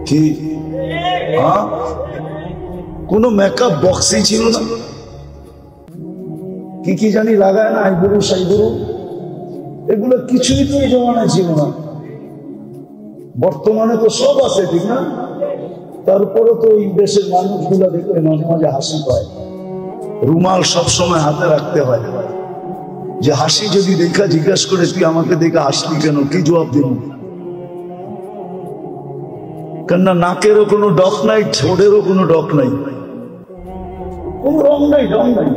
কি কোনো মেকআপ বক্সই ছিল না, কি জানি লাগায় না, আইবুড়ো সাইবুড়ো, এগুলো কিছুই তো এই জমানায় ছিল না। বর্তমানে তো সব আছে, ঠিক না? তারপরে তো এই দেশের মানুষগুলা দেখলে মাঝে মাঝে হাসি পায়। রুমাল সবসময় হাতে রাখতে হয়, যে হাসি যদি দেখা জিজ্ঞাসা করে তুই আমাকে দেখে হাসলি কেন, কি জবাব দিব? কেননা নাকেরও কোনো ডক নাই, ঠোঁটেরও কোনো ডক নাই, কোন রং নাই, ঢং নাই।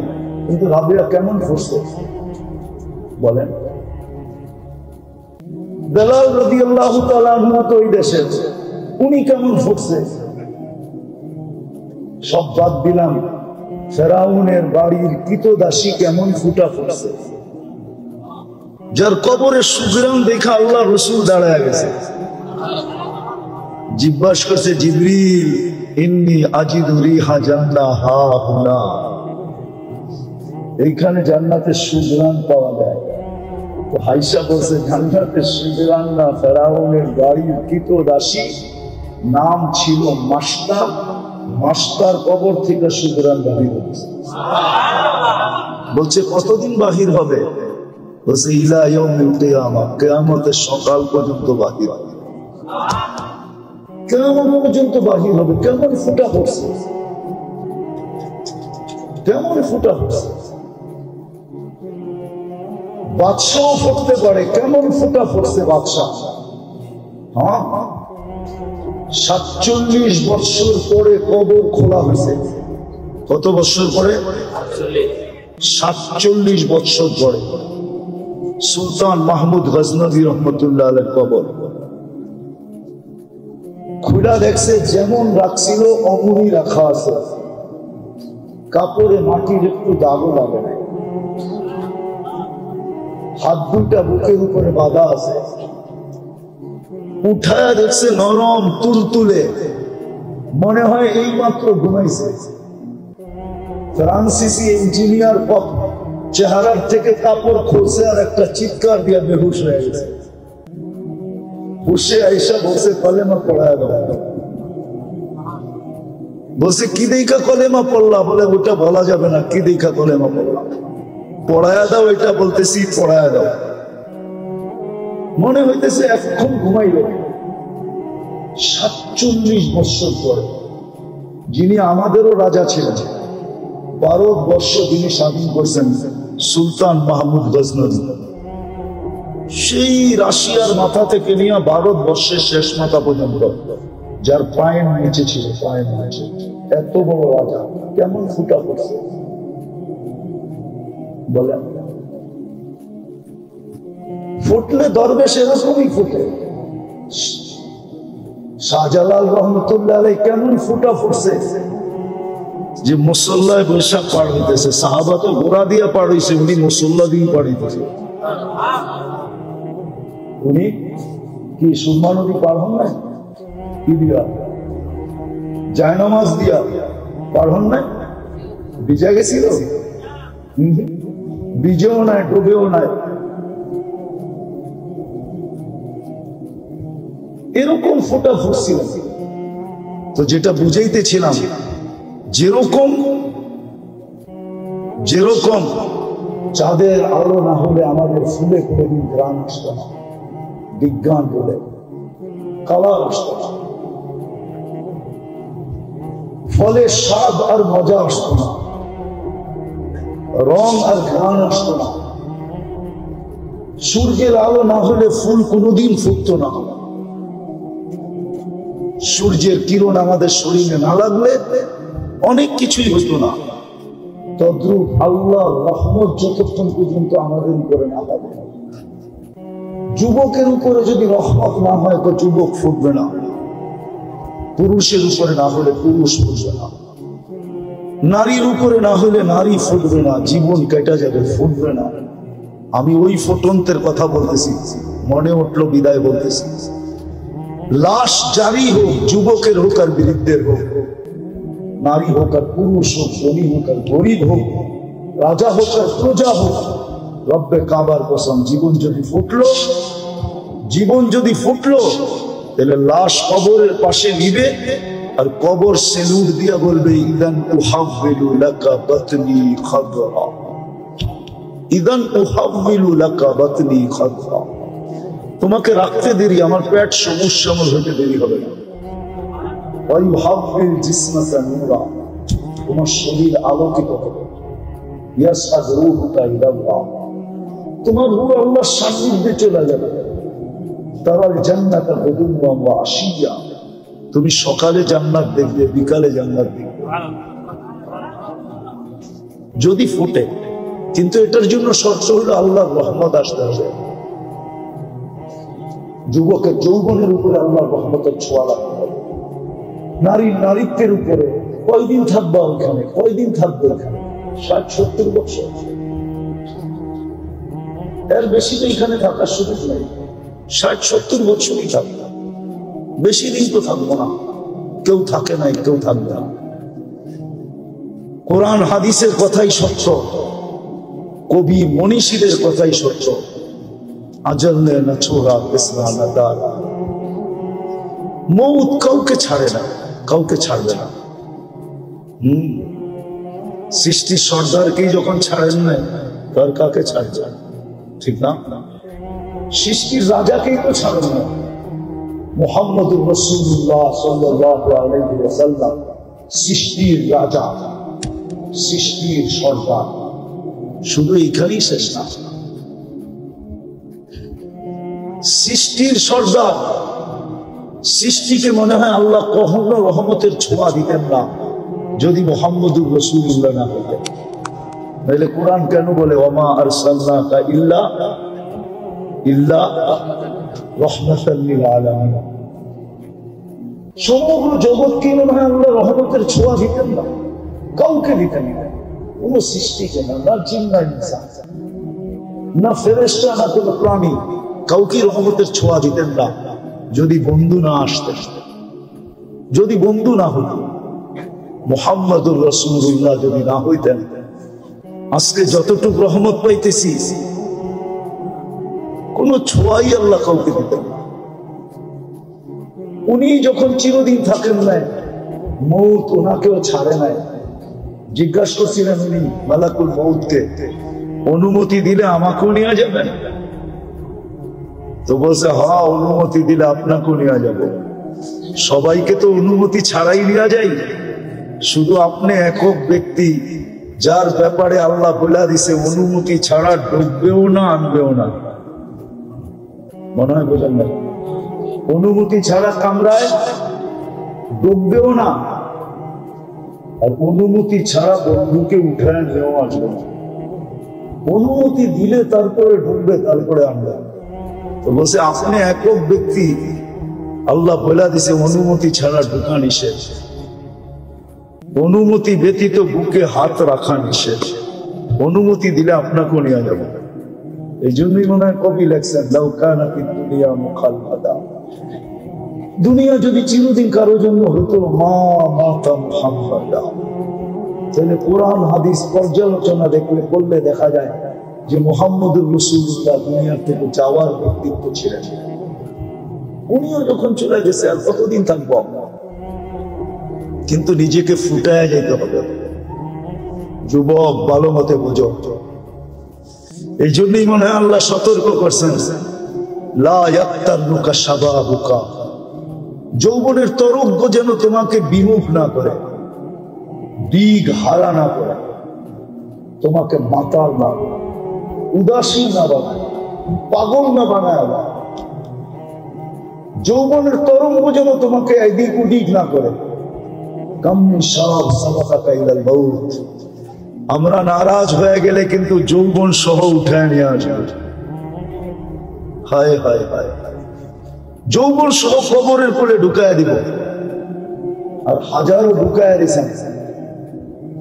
কিন্তু রাবেয়া কেমন ফুসছে বলেন? বেলাল রাদিয়াল্লাহু তাআলা আনহু তো ওই দেশের, উনি কেমন ফুটছে? সব বাদ দিলাম, ফেরাউনের বাড়ির কৃতদাসী কেমন ফুটা ফুটছে, যার কবরে সুগ্রাম দেখা আল্লাহ রসুল দাঁড়ায় গেছে। জিজ্ঞাসা করছে, জিবরিল ইন্নী আজিদু রিহা জান্নাহ হা হুনা, এইখানে জান্নাতের সুগ্রাম পাওয়া যায়। তো হাইসা বলছে, জান্নাতের সুগ্রাম না, ফেরাউনের বাড়ির কৃতদাসী নাম ছিল মাস্টার, মাস্টার কবর থেকে সুগ্রাম বাহির হচ্ছে। বলছে কতদিন বাহির হবে? বলছে ইলা ইয়াউমিল কিয়ামাহ, কিয়ামতের সকাল পর্যন্ত বাহির হবে, কিয়ামত পর্যন্ত বাহির হবে। কেমন ফুটা পড়ছে, কেমন ফুটা পড়ছে। বাদশাহ ফুটতে পারে, কেমন ফুটা পড়ছে বাদশাহ। 47 বছর পরে কবর খোলা হয়েছে। কত বছর পরে? 47 বছর পরে সুলতান মাহমুদ গজনভী রহমতুল্লাহ আলাইহির কবর খুলা দেখছে, যেমন রাখছিল অমনি রাখা আছে, কাপড়ে মাটির একটু দাগও লাগে না। হাত দুইটা বুকের উপরে বাঁধা আছে, উঠায় দেখছে নরম তুলতুলে, মনে হয় এই মাত্র ঘুমাইছে। ফ্রান্সিসি ইঞ্জিনিয়ার চেহারার থেকে কাপড় খুলছে আর একটা চিৎকার দিয়ে বেহুশ হয়ে গেছে। হুশে আইসা বলছে কলেমা পড়ায় দাও। বলছে কি দেখা কলেমা পড়লা? বলে ওটা বলা যাবে না, কি দেখা কলেমা পড়লা, পড়ায়া দাও। এটা বলতেছি পড়ায়া দাও। মনে হইতেছে এখন ঘুমাইল। 47 বছর পরে, যিনি আমাদেরও রাজা ছিলেন, ভারতবর্ষ যিনি স্বাধীন করছেন, সুলতান মাহমুদ গজনভী, সেই রাশিয়ার মাথা থেকে নিয়ে ভারতবর্ষের শেষ মাথা পর্যন্ত, যার পায়ের নিচে ছিল, পায়ের নিচে এত বড় রাজা, কেমন ফুটা পড়ছে বলেন? ফুটলে দরবেশ এরকমই ফুটে। শাহজালাল রহমতুল্লাহ আলাইহি কেমন ফুটা ফুটছে, যে মুসল্লায় বৈশাখ পার হইতেছে। সাহাবা তো ঘোড়া দিয়ে পার হইছে, উনি মুসল্লা দিয়ে পার হইতেছে। উনি কি সুরমা নদী পার হন নাই? কি দিয়া? জায়নামাজ দিয়া পার হন নাই? ভিজা গেছিল? ভিজেও নাই, ডুবেও নাই। এরকম ফোটা ফুটছিল। তো যেটা বুঝাইতেছিলাম, যেরকম যেরকম চাঁদের আলো না হলে আমাদের ফুলে কোনোদিন গ্রাম আসতো না, বিজ্ঞান বলে কালার আসতো না, ফলের স্বাদ আর মজা আসতো না, রং আর ঘ্রাণ আসতো না, সূর্যের আলো না হলে ফুল কোনোদিন ফুটতো না, সূর্যের কিরণ আমাদের শরীরে না লাগলে অনেক কিছুই হতো না। তদ্রূপ আল্লাহর রহমত যতক্ষণ পর্যন্ত আমাদের উপরে না লাগে, যুবকের উপরে যদি রহমত না হয় তো যুবক ফুটবে না, পুরুষের উপরে না হলে পুরুষ ফুটবে না, নারীর উপরে না হলে নারী ফুটবে না, জীবন কেটে যাবে, ফুটবে না। আমি ওই ফুটন্তের কথা বলতেছি, মনে উঠলো বিদায় বলতেছি। লাশ জারি হোক, যুবকের হোক আর বৃদ্ধের হোক, নারী হোক আর পুরুষ হোক, ধনী হোক আর গরিব হোক, রাজা হোক আর প্রজা হোক, রব্বে কাবার কসম, জীবন যদি ফুটলো তাহলে লাশ কবরের পাশে নিবে আর কবর সেলুট দিয়া বলবে, ইদান উহাব্বিলু লাকা বাতনি খাদরা, ইদান উহাব্বিলু লাকা বাতনি খাদরা। তোমাকে রাখতে দেরি, আমার পেট সবুজ শ্যামল হতে দেরি হবে না। ওয়াইউহাব্বিল জিসমাকা নূরা, তোমার শরীর আলোকিত হবে। ইয়াসআদ রূহুকা ইলাল্লাহ, তোমার রূহ আল্লাহর সান্নিধ্যে চলে যাবে। তারাল জান্নাতা গুদুওয়ান ওয়া আশিয়া, তুমি সকালে জান্নাত দেখবে, বিকালে জান্নাত দেখবে যদি ফুটে। কিন্তু এটার জন্য শর্ত হলো আল্লাহর রহমত আসতে হবে। যুবকের যৌবনের উপরে আল্লাহর রহমতের ছোঁয়া লাগতে হবে। নারীর নারীত্বের উপরে কয়দিন থাকবা ওখানে, কয়দিন থাকবে ওখানে, 60-70 বছর, এর বেশি তো এখানে থাকার সুযোগ নেই। 60-70 বছরই থাকবে, বেশি দিন তো থাকবো না। কেউ থাকে নাই, কেউ থাকবে না। কোরআন হাদিসের কথাই সত্য, কবি মনীষীদের কথাই সত্য। আজল না ছোড়া পেছনা না দাঁড়া, মৌত কাউকে ছাড়ে না, কাউকে ছাড়বে না। সৃষ্টির সর্দারকেই যখন ছাড়েন না, তার কাকে ছাড়বে? ঠিক না? সৃষ্টির রাজাকেই তো ছাড়েন না। মুহাম্মদুর রাসূলুল্লাহ সাল্লাল্লাহু আলাইহি ওয়াসাল্লাম সৃষ্টির রাজা, সৃষ্টির সর্দার। শুধু এখানেই শেষ না, সৃষ্টির সর্দার। সৃষ্টিকে মনে হয় আল্লাহ কখনো রহমতের ছোঁয়া দিতেন না যদি মুহাম্মদুর রাসূলুল্লাহ না হতেন। তাহলে কোরআন কেন বলে ওমা আরসালনাকা ইল্লা রাহমাতাল লিল আলামিন? সমগ্র জগৎকে মনে হয় আল্লাহ রহমতের ছোঁয়া দিতেন না, কাউকে দিতেন না। কোন সৃষ্টিকে না, না জিন না ইনসান, না ফেরেশতা, না কোনো প্রাণী, কাউকে রহমতের ছোঁয়া দিতেন না যদি বন্ধু না আসতেন, যদি বন্ধু না হতো। মুহাম্মদুর রাসূলুল্লাহ যদি না হইতেন, আজকে যতটুকু রহমত পাইতেছি কোন ছোঁয়াই আল্লাহ কাউকে দিতেন না। উনি যখন চিরদিন থাকেন নাই, মৌত ওনাকেও ছাড়ে নাই। জিজ্ঞাসা করছিলেন উনি মালাকুল মৌতকে, অনুমতি দিলে আমাকেও নিয়ে যাবেন? তো বলছে, হ্যাঁ, অনুমতি দিলে আপনাকেও নিয়ে যাব। সবাইকে তো অনুমতি ছাড়াই নিয়ে যাই, শুধু আপনি একক ব্যক্তি যার ব্যাপারে আল্লাহ বলে দিছে অনুমতি ছাড়া ঢুকবেও না, আনবেও না। মনে হয় বোঝেন না? অনুমতি ছাড়া কামরায় ঢুকবেও না, আর অনুমতি ছাড়া বন্ধুকে উঠায় নেওয়া আসবে না। অনুমতি দিলে তারপরে ঢুকবে, তারপরে আনবে। তো বলছে আপনি একক ব্যক্তি, আল্লাহ বলে দিছে অনুমতি ছাড়া ঢুকা নিষেধ, অনুমতি ব্যতীত বুকে হাত রাখা নিষেধ। অনুমতি দিলে আপনাকেও নিয়ে যাব। এই জন্যই মনে হয় কবি লেখছেন, লাউ কানাতিদ দুনিয়া মুখাল্লাদা, দুনিয়া যদি চিরদিন কারো জন্য হতো, মা মাতা মুহাম্মাদা। তাহলে কোরআন হাদিস পর্যালোচনা করলে দেখা যায় যে মুহাম্মদুর রাসূলুল্লাহ দুনিয়া থেকে যাওয়ার ব্যক্তিত্ব ছিলেন। উনিও যখন চলে গেছে, আর কতদিন থাকবো? কিন্তু নিজেকে ফুটায় যেতে হবে। যুবক, ভালো মতে বোঝো। এই জন্যই মনে হয় আল্লাহ সতর্ক করছেন, লা ইয়াক্তারুকা শাবাবুকা যৌবনের তরঙ্গ যেন তোমাকে বিমুখ না করে, দিক হারা না করে, তোমাকে মাতাল না করে, উদাসীন না বানায়, পাগল না বানায়। যৌবনের তরঙ্গ যেন তোমাকে এদিক উদিক না করে। আমরা নারাজ হয়ে গেলে কিন্তু যৌবন সহ উঠায় নিয়ে আসবে। হায় হায় হায়, যৌবন সহ কবরের কোলে ঢুকায় দিব। আর হাজারো ঢুকায় দিয়েছেন।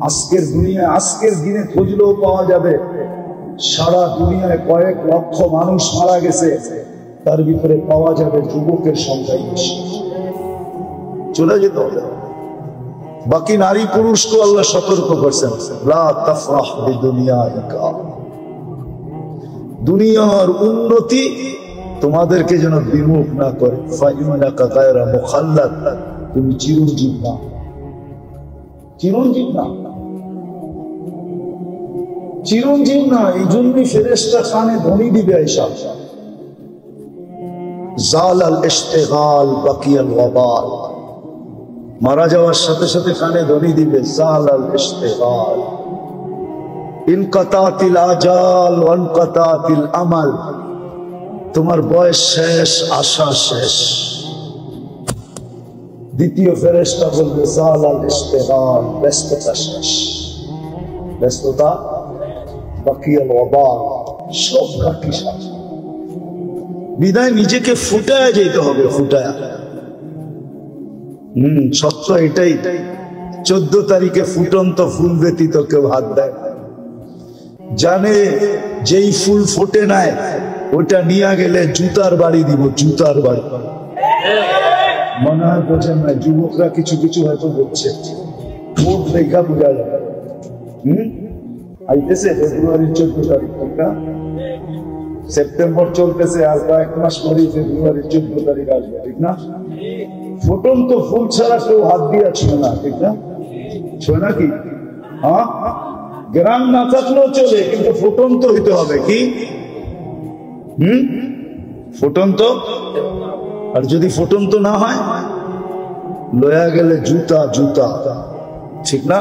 আজকের দুনিয়ায়, আজকের দিনে খুঁজলেও পাওয়া যাবে সারা দুনিয়ায় কয়েক লক্ষ মানুষ মারা গেছে, তার ভিতরে পাওয়া যাবে যুবকের সংখ্যাই বেশি। চলে যেতে হবে। বাকি নারী পুরুষকে আল্লাহ সতর্ক করছেন, লা তাফরাহ বিদুনিয়াইকা, দুনিয়ার উন্নতি তোমাদেরকে যেন বিমুখ না করে। ফাইন্নাকা গায়রা মুখাল্লাদ, তুমি চিরঞ্জীব না, চিরঞ্জীব না, চিরঞ্জীব না। এই জন্যই ফেরেশতা কানে ধ্বনি দিবে আয়েশা, জালাল ইশতিগাল বাকিয়াল ওয়াবাল, মারা যাওয়ার সাথে সাথে কানে ধ্বনি দিবে জালাল ইশতিগাল, ইনকাতাতিল আজাল ওয়া ইনকাতাতিল আমাল, তোমার বয়স শেষ, আশা শেষ। দ্বিতীয় ফেরেশতা বলবে জালাল ইশতিগাল, ব্যস্ততা শেষ, ব্যস্ততা, বাকিয়াল ওয়াবাল, সব কাটি শেষ। বিদায় নিজেকে ফুটায় যেতে হবে, ফুটায়। সত্য এটাই। 14 তারিখে ফুটন্ত ফুল ব্যতীত কেউ হাত দেয়, জানে যেই ফুল ফোটে নাই ওটা নিয়ে গেলে জুতার বাড়ি দিব, জুতার বাড়ি। মনে হয় বোঝেন না, যুবকরা কিছু কিছু হয়তো বলছে, ফুল দেখা বোঝা যাবে। আইতেছে ফেব্রুয়ারির 14 তারিখ, ঠিক না? সেপ্টেম্বর চলতেছে, আর কয়েক মাস পরেই ফেব্রুয়ারির 14 তারিখ আসবে, ঠিক না? ফুটন্ত ফুল ছাড়া কেউ হাত দিয়া ছিল না, ঠিক না? ছিল নাকি? হ্যাঁ, গ্রাম না থাকলেও চলে, কিন্তু ফুটন্ত হইতে হবে। কি ফুটন্ত? আর যদি ফুটন্ত না হয়, লয়া গেলে জুতা, জুতা, ঠিক না?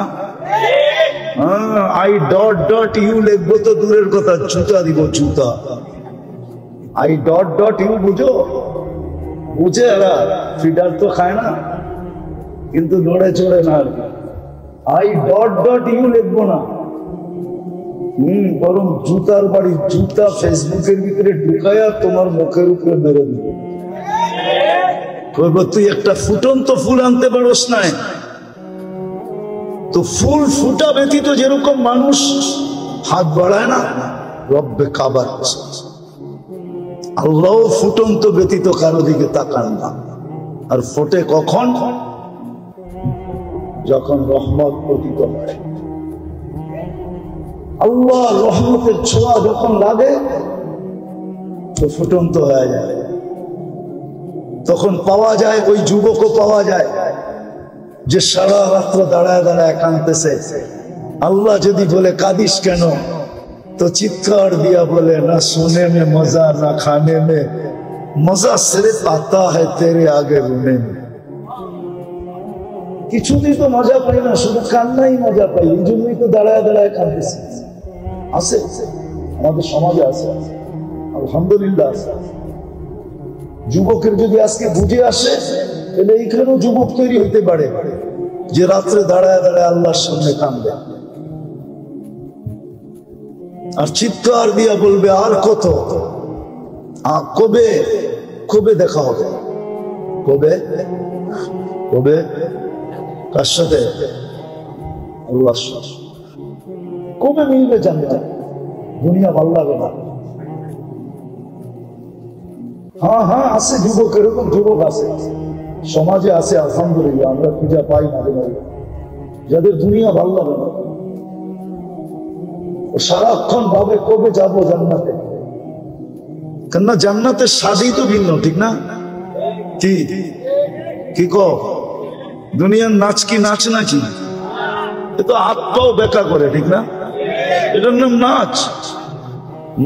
আই ডট ডট ইউ লিখবো তো দূরের কথা, জুতা দিব, জুতা। আই ডট ডট ইউ বুঝো? বুঝে এরা, ফিডার তো খায় না, কিন্তু নড়ে চড়ে না। আই ডট ডট ইউ লিখবো না, বরং জুতার বাড়ি, জুতা ফেসবুকের ভিতরে ঢুকায়া তোমার মুখের উপরে মেরে দিবে। কইব তুই একটা ফুটন্ত ফুল আনতে পারোস নাই? তো ফুল ফুটা ব্যতীত যেরকম মানুষ হাত বাড়ায় না রব্বে কাবার, আল্লাহ ফুটন্ত ব্যতীত কারো দিকে তাকান না। আর ফোটে কখন? যখন রহমত পতিত হয়। আল্লাহ রহমতের ছোঁয়া যখন লাগে তো ফুটন্ত হয়ে যায়। তখন পাওয়া যায়, ওই যুবকও পাওয়া যায় যে সারা রাত্র দাঁড়ায় দাঁড়ায় কাঁদতেছে। আল্লাহ যদি বলে কাঁদিস কেন, তো চিৎকার দিয়া বলে, না সোনে মে মজা না খানে মে মজা, সির্ফ আতা হ্যায় তেরে আগে রুনে মে। কিছুতেই তো মজা পাই না, শুধু কান্নাই মজা পাই। এই জন্যই তো দাঁড়ায় দাঁড়ায় কাঁদতেছে। আছে আমাদের সমাজে, আছে, আলহামদুলিল্লাহ আছে। যুবকের যদি আজকে বুঝে আসে, তাহলে এইখানেও যুবক তৈরি হইতে পারে যে রাত্রে দাঁড়ায় দাঁড়ায় আল্লাহর সামনে কাঁদবে আর চিৎকার দিয়া বলবে, আর কত, কবে কবে দেখা হবে, কবে কবে, কার সাথে? আল্লাহর সাথে। কবে মিলবে জানতে? দুনিয়া ভালো লাগে না। হ্যাঁ হ্যাঁ, আছে যুবক, এরকম যুবক আছে সমাজে, আছে আলহামদুলিল্লাহ। আমরা পূজা পাই মাঝে মাঝে, যাদের দুনিয়া ভালো লাগে না, সারাক্ষণ ভাবে কবে যাবো জান্নাতে। কেননা জান্নাতের স্বাদই তো ভিন্ন, ঠিক না? কি কি কো? দুনিয়ার নাচ কি নাচ নাকি? এ তো আত্মাও বেকা করে, ঠিক না? এটার নাম নাচ।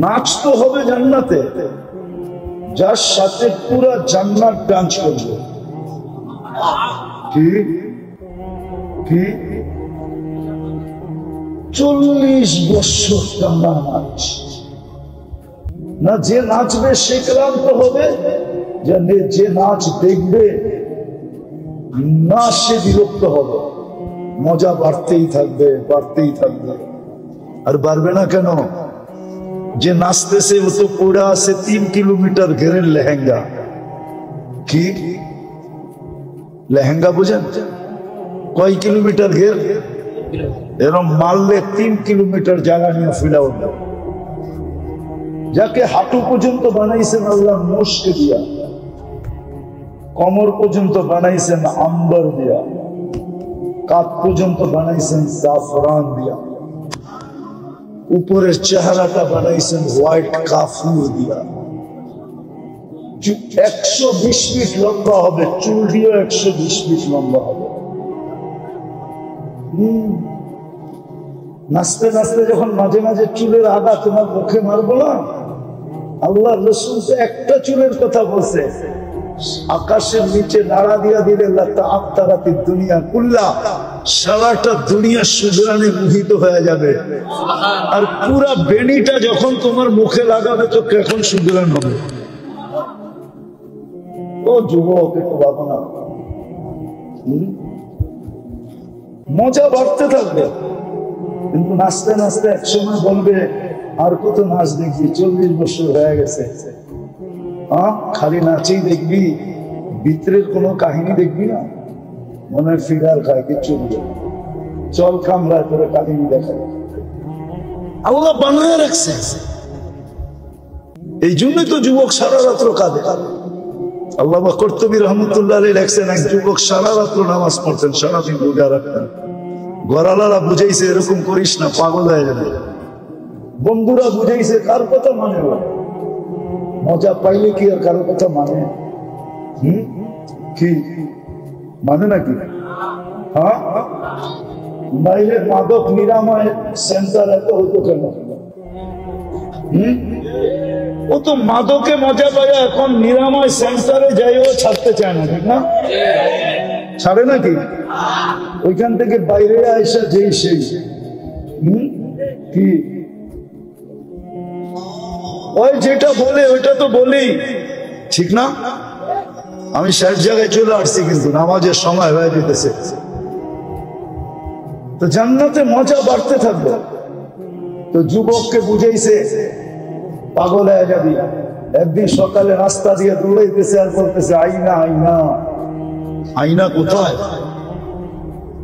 নাচ তো হবে জান্নাতে, যার সাথে পুরা জান্নাত ডান্স করবে। কি কি 40 বছর টানা নাচ না, যে নাচবে সে ক্লান্ত হবে, যে নাচ দেখবে না সে বিরক্ত হবে। মজা বাড়তেই থাকবে, বাড়তেই থাকবে। আর বাড়বে না কেন? যে নাচতেছে ও তো পড়ে আছে 3 কিলোমিটার ঘেরের লেহেঙ্গা। কি লেহেঙ্গা বুঝেন? কয় কিলোমিটার ঘের? এরকম মারলে 3 কিলোমিটার জায়গা নিয়ে ফিরা উঠল। যাকে হাঁটু পর্যন্ত বানাইছেন আল্লাহ মুশকে দিয়া, কোমর পর্যন্ত বানাইছেন আম্বার দিয়া, কাঁধ পর্যন্ত বানাইছেন জাফরান দিয়া, উপরের চেহারাটা বানাইছেন হোয়াইট কাফুর দিয়া। 120 ফিট লম্বা হবে, চুল দিয়েও 120 ফিট লম্বা হবে। নাচতে নাচতে যখন মাঝে মাঝে চুলের আগা তোমার মুখে মারবো না, আল্লাহ রসুল তো একটা চুলের কথা বলছে, আকাশের নিচে নাড়া দিয়া দিলে দুনিয়া কুল্লা, সারাটা দুনিয়া সুদরানে মোহিত হয়ে যাবে। আর পুরা বেনিটা যখন তোমার মুখে লাগাবে তো কখন সুদরান হবে? ও যুবক, একটু ভাবো না। মজা বাড়তে থাকবে, কিন্তু নাচতে নাচতে একসময় বলবে আর কত নাচ দেখবি, 40 বছর হয়ে গেছে। খালি নাচেই দেখবি, ভিতরের কোনো কাহিনী দেখবি না। মনে হয় ফিগার খায়, কিচ্ছু চল কামড়ায় করে কাহিনী দেখায়। আল্লাহ বানায় রাখছে। এই জন্যই তো যুবক সারা রাত্র কাঁদে। আল্লামা কর্তুবী রহমতুল্লাহ আলাইহি লেখছেন, এক যুবক সারা রাত্র নামাজ পড়তেন, সারাদিন রোজা রাখতেন। ঘরালারা বুঝাইছে এরকম করিস না, পাগল হয়ে যাবে। বন্ধুরা বুঝাইছে, কার কথা মানে? মজা পাইলে কি আর কারো কথা মানে? কি মানে নাকি? হ্যাঁ, নাইলে মাদক নিরাময় সেন্টার এত হইতো কেন? ও তো মাদকে মজা পায়, এখন নিরাময় সেন্টারে যাইও ছাড়তে চায় না, ঠিক না? ছাড়ে নাকি? ওইখান থেকে বাইরে আইসা যেই সেই কি ওই যেটা বলে ওইটা তো বলি, ঠিক না? আমি শেষ জায়গায় চলে আসছি, কিন্তু নামাজের সময় হয়ে যেতেছে। তো জান্নাতে মজা বাড়তে থাকবে। তো যুবককে বুঝাইছে পাগল হয়ে যাবি। একদিন সকালে রাস্তা দিয়ে দৌড়াইতেছে আর বলতেছে আইনা আইনা। আইনা কোথায়?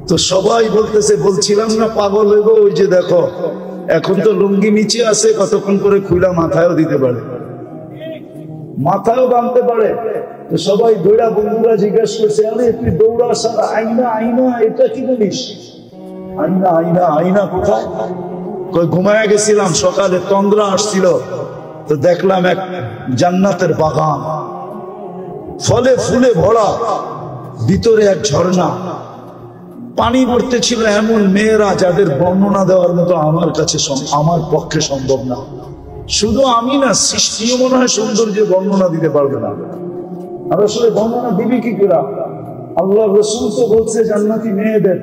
তো সবাই বলতেছে, বলছিলাম না পাগল হইব, ওই যে দেখো এখন তো লুঙ্গি নিচে আছে, কতক্ষণ করে খুলা মাথায়ও দিতে পারে, মাথায়ও বাঁধতে পারে। তো সবাই দৌড়া, বন্ধুরা জিজ্ঞেস করছে, আরে তুই দৌড়া সারা আইনা আইনা, এটা কি বলিস? আইনা আইনা আইনা কোথায়? কই ঘুমায় গেছিলাম, সকালে তন্দ্রা আসছিল, তো দেখলাম এক জান্নাতের বাগান, ফলে ফুলে ভরা, ভিতরে এক ঝর্ণা, পানি পড়তে ছিল এমন মেয়েরা যাদের বর্ণনা দেওয়ার মতো আমার কাছে আমার পক্ষে সম্ভব না। শুধু আমি না, সৃষ্টিও মনে হয় সৌন্দর্যের বর্ণনা দিতে পারবে না। আর আসলে বর্ণনা দিবি কি করে? আল্লাহ রসুল তো বলছে জান্নাতি মেয়েদের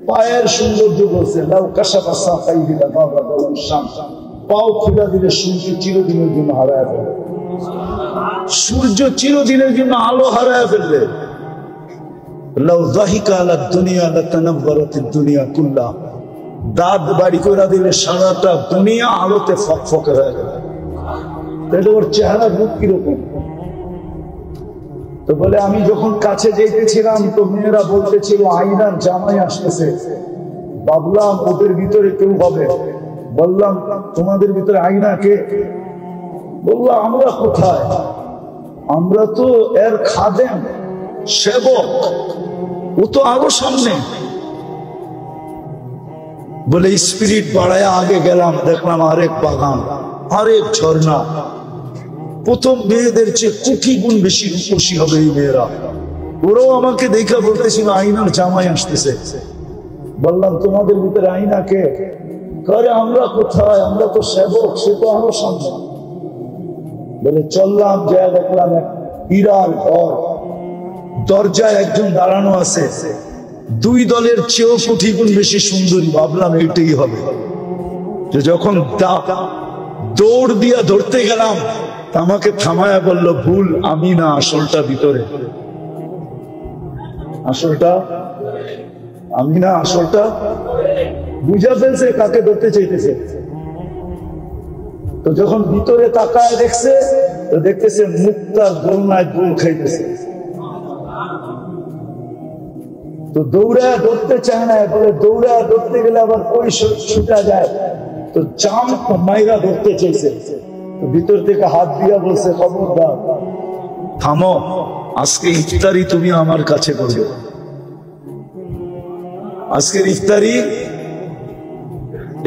পায়ের সৌন্দর্য বলছে, লাউ কাশাফা সাফাইহি লাযাবা দাউল শামস, পাও খুলে দিলে সূর্য চিরদিনের জন্য হারায় ফেলবে। সূর্য চিরদিনের জন্য আলো হারায় ফেলবে। লাউ যাহিকা আলা দুনিয়া লাতানাওয়ারাতিদ দুনিয়া কুল্লা, দাঁত বাড়ি করে দিলে সারাটা দুনিয়া আলোতে ফকফকে হয়ে যাবে। তাহলে ওর চেহারা রূপ কিরকম? তো বলে আমি যখন কাছে যেতেছিলাম তো মেয়েরা বলতেছিল আইনার জামাই আসতেছে। ভাবলাম ওদের ভিতরে কেউ হবে। বললাম তোমাদের ভিতরে আইনা কে? বললো আমরা কোথায়, আমরা তো এর খাদেম, সেবক, ও তো আরো সামনে। বলে স্পিরিট বাড়ায় আগে গেলাম, দেখলাম আরেক বাগান, আরেক ঝর্ণা। প্রথম মেয়েদের চেয়ে কোটি গুণ বেশি খুশি হবে এই মেয়েরা। ওরাও আমাকে দেখা বলতেছিল আইনার জামাই আসতেছে। বললাম তোমাদের ভিতরে আইনা কে? করে আমরা কোথায়, আমরা তো সেবক, সে তো আরো সামনে। বলে চললাম, যা দেখলাম এক হীরার ঘর, দরজায় একজন দাঁড়ানো আছে, দুই দলের চেয়েও কোটি গুণ বেশি সুন্দরী। ভাবলাম এইটাই হবে। যে যখন দৌড় দিয়া ধরতে গেলাম, আমাকে থামায়া বলল, ভুল, আমি না, আসলটা ভিতরে। আসলটা আমি না, আসলটা বুঝা ফেলছে কাকে ধরতে চাইতেছে। তো যখন ভিতরে তাকায় দেখছে, তো দেখতেছে মুক্তার দোলনায় দোল খাইতেছে। তো দৌড়া ধরতে চায় না, বলে দৌড়া ধরতে গেলে আবার কই ছুটা যায়, তো চাম মাইরা ধরতে চাইছে। তো ভিতর থেকে হাত দিয়া বলছে, খবরদার, থামো, আজকে ইফতারি তুমি আমার কাছে করবে। আজকের ইফতারি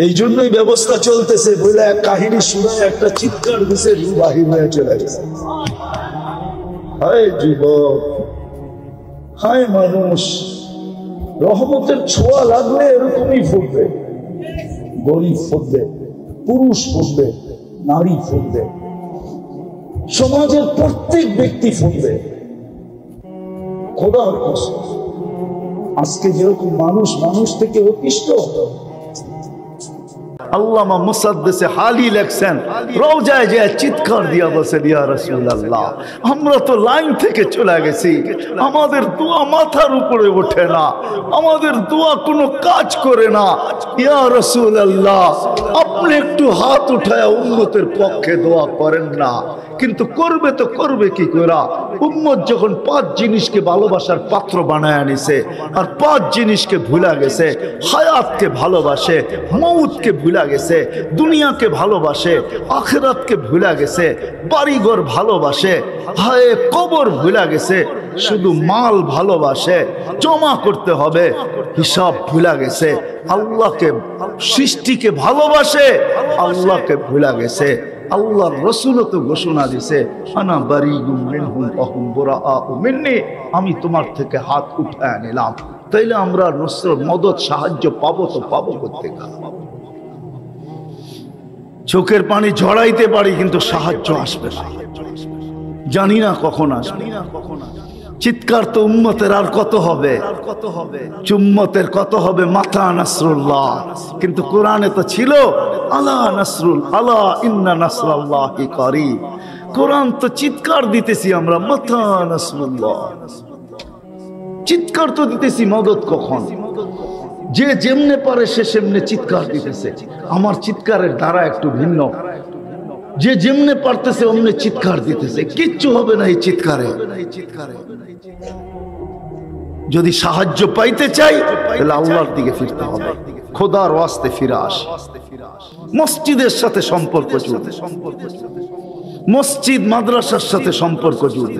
এই জন্যই ব্যবস্থা চলতেছে বলে এক কাহিনী শুনে একটা চিৎকার দিছে, রু বাহির হয়ে চলে গেছে। হায় যুবক, হায় মানুষ, রহমতের ছোঁয়া লাগলে এরকমই ফুটবে। গরিব ফুটবে, পুরুষ ফুটবে, নারী ফুটবে, সমাজের প্রত্যেক ব্যক্তি ফুটবে। খোদার কসম, আজকে যেরকম মানুষ থেকে অতিষ্ঠ। আল্লামা মুসাদ্দেসে হালি লেখছেন, রওজায় যে চিৎকার দিয়া বলছেন, ইয়া রাসূলুল্লাহ, আমরা তো লাইন থেকে চলে গেছি, আমাদের দোয়া মাথার উপরে ওঠে না, আমাদের দোয়া কোনো কাজ করে না। ইয়া রাসূলুল্লাহ, আপনি একটু হাত উঠায়া উম্মতের পক্ষে দোয়া করেন না। কিন্তু করবে তো করবে কি করে? উম্মত যখন 5 জিনিসকে ভালোবাসার পাত্র বানায় আনিছে, আর 5 জিনিসকে ভুলা গেছে। হায়াতকে ভালোবাসে, মউতকে ভুলা গেছে, দুনিয়াকে ভালোবাসে, আখিরাতকে ভুলা গেছে, বাড়িঘর ভালোবাসে, হায় কবর ভুলা গেছে, শুধু মাল ভালোবাসে, জমা করতে হবে, হিসাব ভুলা গেছে। আল্লাহকে, সৃষ্টিকে ভালোবাসে, আল্লাহকে ভুলা গেছে। আল্লাহর রাসূলও তো ঘোষণা দিয়েছে, আনা বারিউম মিনহুম ওয়া হুম বুরাআউ মিন্নি, আমি তোমার থেকে হাত উঠায় নিলাম। তাইলে আমরা নসর, মদদ, সাহায্য পাবো তো পাবো কোত্থেকে? চোখের পানি ঝরাইতে পারি, কিন্তু সাহায্য আসবে না, জানি না কখন আসবে। চিৎকার তো উম্মতের আর কত হবে, উম্মতের কত হবে, মাতা নাসরুল্লাহ। কিন্তু কোরআনে তো ছিল, আলা নাসরুল, আলা ইন্না নাসরাল্লাহি করিব। কোরআন তো চিৎকার দিতেছি আমরা, মাতা নাসরুল্লাহ, চিৎকার তো দিতেছি, মদদ কখন? যে যেমনে পারে সে সেমনে চিৎকার দিতেছে। আমার চিৎকারের ধারা একটু ভিন্ন, যে যেমনে পারতেছে অমনে চিৎকার দিতেছে, কিচ্ছু হবে না এই চিৎকারে। যদি সাহায্য পাইতে চাই, তাহলে আল্লাহর দিকে ফিরতে হবে, খোদার ওয়াস্তে ফিরে আসে। মসজিদের সাথে সম্পর্ক জুড়ে, মসজিদ মাদ্রাসার সাথে সম্পর্ক জুড়ে,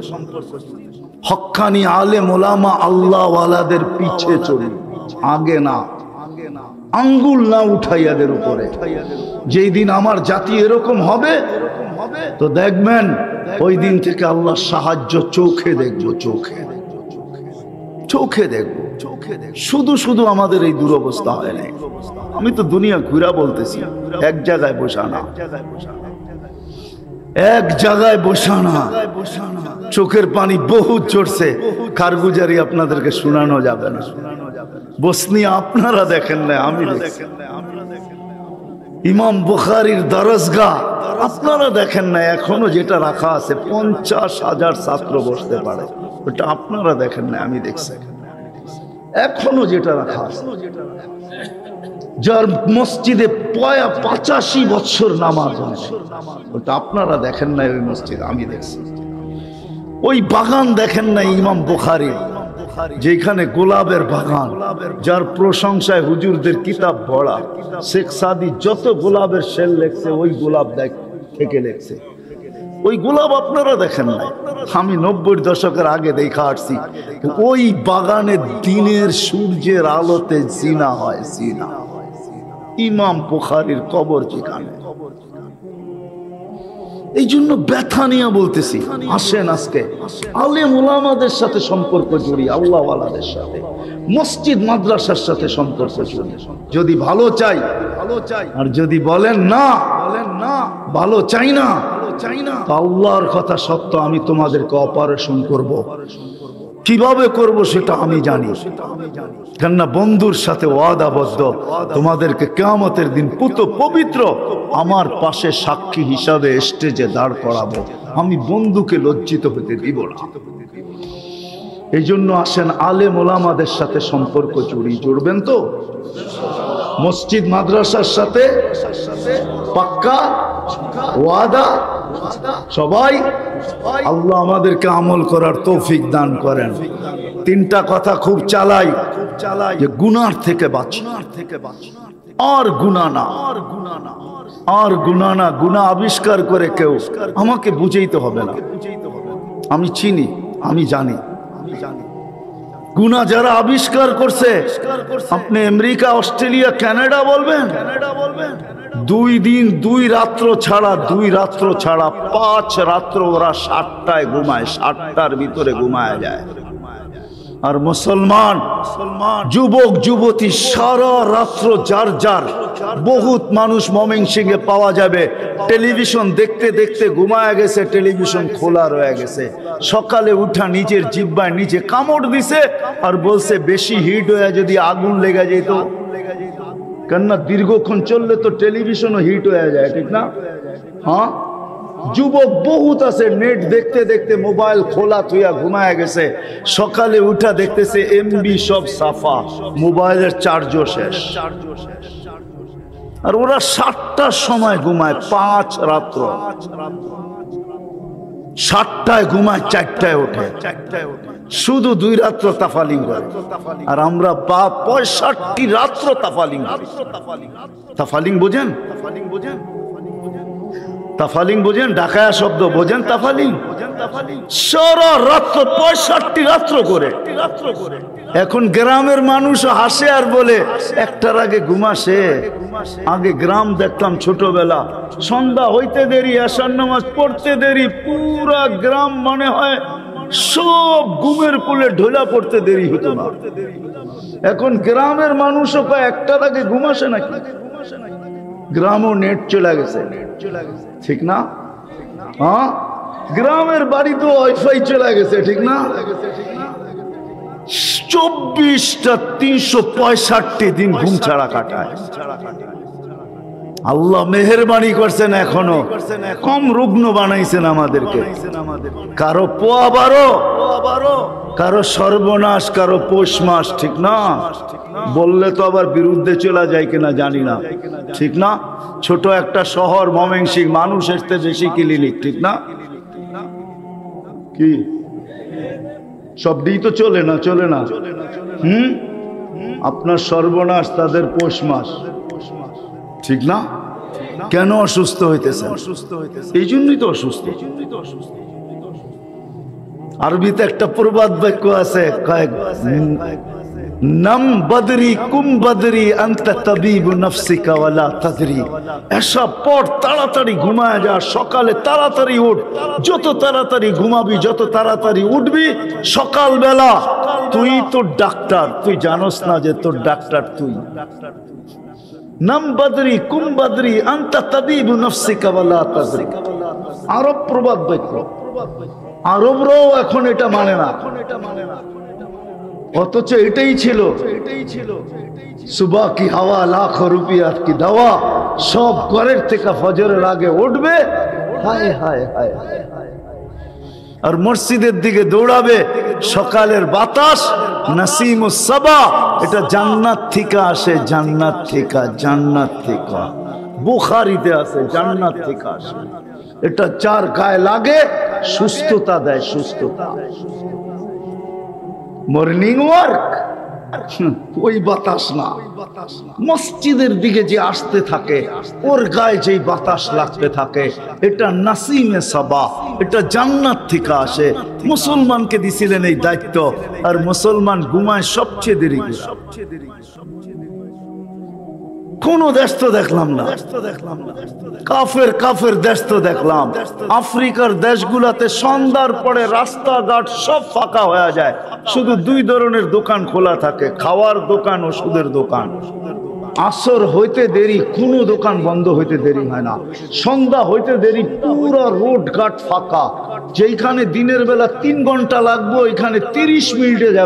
হক্কানি আলেম ওলামা আল্লাহ ওয়ালাদের পিছে চলি, আগে না, আঙ্গুল না উঠাইয়াদের উপরে। যেই দিন আমার জাতি এরকম হবে, তো দেখবেন ওই দিন থেকে আল্লাহর সাহায্য চোখে দেখবো, চোখে চোখে দেখবো। শুধু শুধু আমাদের এই দুরবস্থা হয় না। আমি তো দুনিয়া ঘুরা বলতেছি, এক জায়গায় বসা না, এক জায়গায় বসা না। চোখের পানি বহুত ঝরছে, কারগুজারি আপনাদেরকে শোনানো যাবে না। বসনিয়া আপনারা দেখেন না, আমি দেখছি। ইমাম বুখারীর দরজগাহ আপনারা দেখেন না, এখনো যেটা রাখা আছে 50,000 ছাত্র বসতে পারে, ওটা আপনারা দেখেন না, আমি দেখছি। এখনো যেটা রাখা আছে, যার মসজিদে 85 বছর নামাজ হয়, ওটা আপনারা দেখেন না, ওই মসজিদ আমি দেখছি। ওই বাগান দেখেন না ইমাম বুখারী, যেখানে গোলাপের বাগান, যার প্রশংসায় হুজুরদের কিতাব পড়া। শেখ সাদি যত গোলাপের শেল লেখছে, ওই গোলাপ থেকে লেখছে। ওই গোলাপ আপনারা দেখেন না, আমি 90-র দশকের আগে দেখা আসছি। ওই বাগানে দিনের সূর্যের আলোতে জিনা হয়, জিনা। ইমাম বুখারীর কবর যেখানে। এই জন্য ব্যথা নিয়ে বলতেছি, আসেন আজকে আলেম ওলামাদের সাথে সম্পর্ক জুড়ি, আল্লাহ ওয়ালাদের সাথে, মসজিদ মাদ্রাসার সাথে সম্পর্ক জুড়ি। যদি ভালো চাই, আর যদি বলেন না, ভালো চাই না, আল্লাহর কথা সত্য, আমি তোমাদেরকে অপারেশন করব। কিভাবে করব সেটা আমি জানি, কেননা বন্ধুর সাথে ওয়াদাবদ্ধ, তোমাদেরকে কিয়ামতের দিন পবিত্র আমার পাশে সাক্ষী হিসাবে স্টেজে দাঁড় করাবো। আমি বন্ধুকে লজ্জিত হতে দিব না। এই জন্য আসেন আলেম ওলামাদের সাথে সম্পর্ক জুড়বেন তো, মসজিদ মাদ্রাসার সাথে পাক্কা ওয়াদা সবাই। আল্লাহ আমাদেরকে আমল করার তৌফিক দান করেন। তিনটা কথা খুব চালাই, যে গুনার থেকে বাঁচি, আর গুনাহ না, আর গুনাহ না। গুনাহ আবিষ্কার করে কেউ আমাকে বুঝাইতে হবে না, আমি চিনি, আমি জানি। গুনাহ যারা আবিষ্কার করছে, আপনি আমেরিকা, অস্ট্রেলিয়া, কানাডা বলবেন, 2 দিন 2 রাত্র ছাড়া 5 রাত্র ওরা 7টায় ঘুমায়, 7টার ভিতরে ঘুমায় যায়। আর মুসলমান যুবক যুবতী সারা রাত্র যার বহুত মানুষ ময়মনসিংহে পাওয়া যাবে, টেলিভিশন দেখতে দেখতে ঘুমায় গেছে, টেলিভিশন খোলা রয়ে গেছে। সকালে উঠা নিজের জিহ্বায় নিজে কামড় দিছে আর বলছে বেশি হিট হয়ে যদি আগুন লেগে যেত, কেননা দীর্ঘক্ষণ চললে তো টেলিভিশনও হিট হয়ে যায়, ঠিক না? হ্যাঁ, যুবক বহুত আছে নেট দেখতে দেখতে মোবাইল খোলা থুইয়া ঘুমায় গেছে, সকালে উঠা দেখতেছে এমবি সব সাফা, মোবাইলের চার্জও শেষ। আর ওরা 7টার সময় ঘুমায়, 5 রাত্র, 7টায় ঘুমায়, 4টায় ওঠে, শুধু 2 রাত্র তাফালিং করে। আর আমরা 65 রাত্র তাফালিং করি। তাফালিং বোঝেন? তাফালিং বোঝেন? ঢাকায়া শব্দ বোঝেন? তাফালিং সারা রাত্র 65 রাত্র করে। এখন গ্রামের মানুষ হাসে আর বলে 1টার আগে ঘুমাসে। আগে গ্রাম দেখতাম ছোটবেলা, সন্ধ্যা হইতে দেরি, আশার নামাজ পড়তে দেরি, পুরা গ্রাম মনে হয় সব ঘুমের কোলে ঢোলা পড়তে দেরি হতো না। এখন গ্রামের মানুষও 1টার আগে ঘুমাসে নাকি? গ্রামও নেট চলে গেছে, ঠিক না? হ্যাঁ, গ্রামের বাড়ি তো ওয়াইফাই চলে গেছে, ঠিক না? 24টা 365 দিন ঘুম ছাড়া কাটায়। আল্লাহ মেহেরবানি করছেন, এখনো কম রুগ্ন বানাইছেন আমাদেরকে। কারো পোয়া 12, কারো সর্বনাশ, কারো পৌষ মাস, ঠিক না? বললে তো আবার বিরুদ্ধে চলে যায় কিনা জানি না, ঠিক না? ছোট একটা শহর ময়মনসিংহ, মানুষ আসতে বেশি ক্লিনিক, ঠিক না? কি সব দিই তো চলে না, চলে না। আপনার সর্বনাশ, তাদের পৌষ মাস, ঠিক না? কেন অসুস্থ হইতেছে? এই জন্যই তো অসুস্থ। আরবিতে একটা প্রবাদ বাক্য আছে, নাম বদরি কুম বদরি আনতা তাবিবু নফসিকা ওয়ালা তাদরি। এসব পর তাড়াতাড়ি ঘুমায় যা, সকালে তাড়াতাড়ি উঠ। যত তাড়াতাড়ি ঘুমাবি, যত তাড়াতাড়ি উঠবি, সকালবেলা তুই তোর ডাক্তার, তুই জানোস না যে তোর ডাক্তার তুই। নাম বদরি কুম বদরি আনতা তাবিবু নফসিকা ওয়ালা তাদরি। আরব প্রবাদ বাক্য। আরবরাও এখন এটা মানে না, অথচ এটাই ছিল। সুবহ কি হাওয়া লাখো রুপিয়া কি দাওয়া, সব ঘরের থেকে ফজরের আগে উঠবে, হায় হায় হায়, আর মসজিদের দিকে দৌড়াবে। সকালের বাতাস নাসিমুস সাবা, এটা জান্নাত থেকে আসে, জান্নাত থেকে, জান্নাত থেকে। বুখারীতে আছে জান্নাত থেকে আসে। এটা যার গায়ে লাগে সুস্থতা দেয়, সুস্থতা। মর্নিং ওয়ার্ক ওই বাতাস না, মসজিদের দিকে যে আসতে থাকে ওর গায়ে যেই বাতাস লাগতে থাকে, এটা নাসিমে সাবা, এটা জান্নাত থেকে আসে। মুসলমানকে দিছিলেন এই দায়িত্ব, আর মুসলমান ঘুমায় সবচেয়ে দেরি। কোন দেশ তো দেখলাম না, কাফের দেশ তো দেখলাম। আফ্রিকার দেশগুলাতে সন্ধ্যার পরে রাস্তাঘাট সব ফাঁকা হয়ে যায়, শুধু 2 ধরনের দোকান খোলা থাকে, খাওয়ার দোকান, ওষুধের দোকান। আসর হইতে দেরি কোনো দোকান বন্ধ হইতে দেরি হয় না, সন্ধ্যা হইতে দেরি পুরো রোড ঘাট ফাঁকা। যেখানে দিনের বেলা 3 ঘন্টা লাগবে ওইখানে 30 মিনিটে যাবে।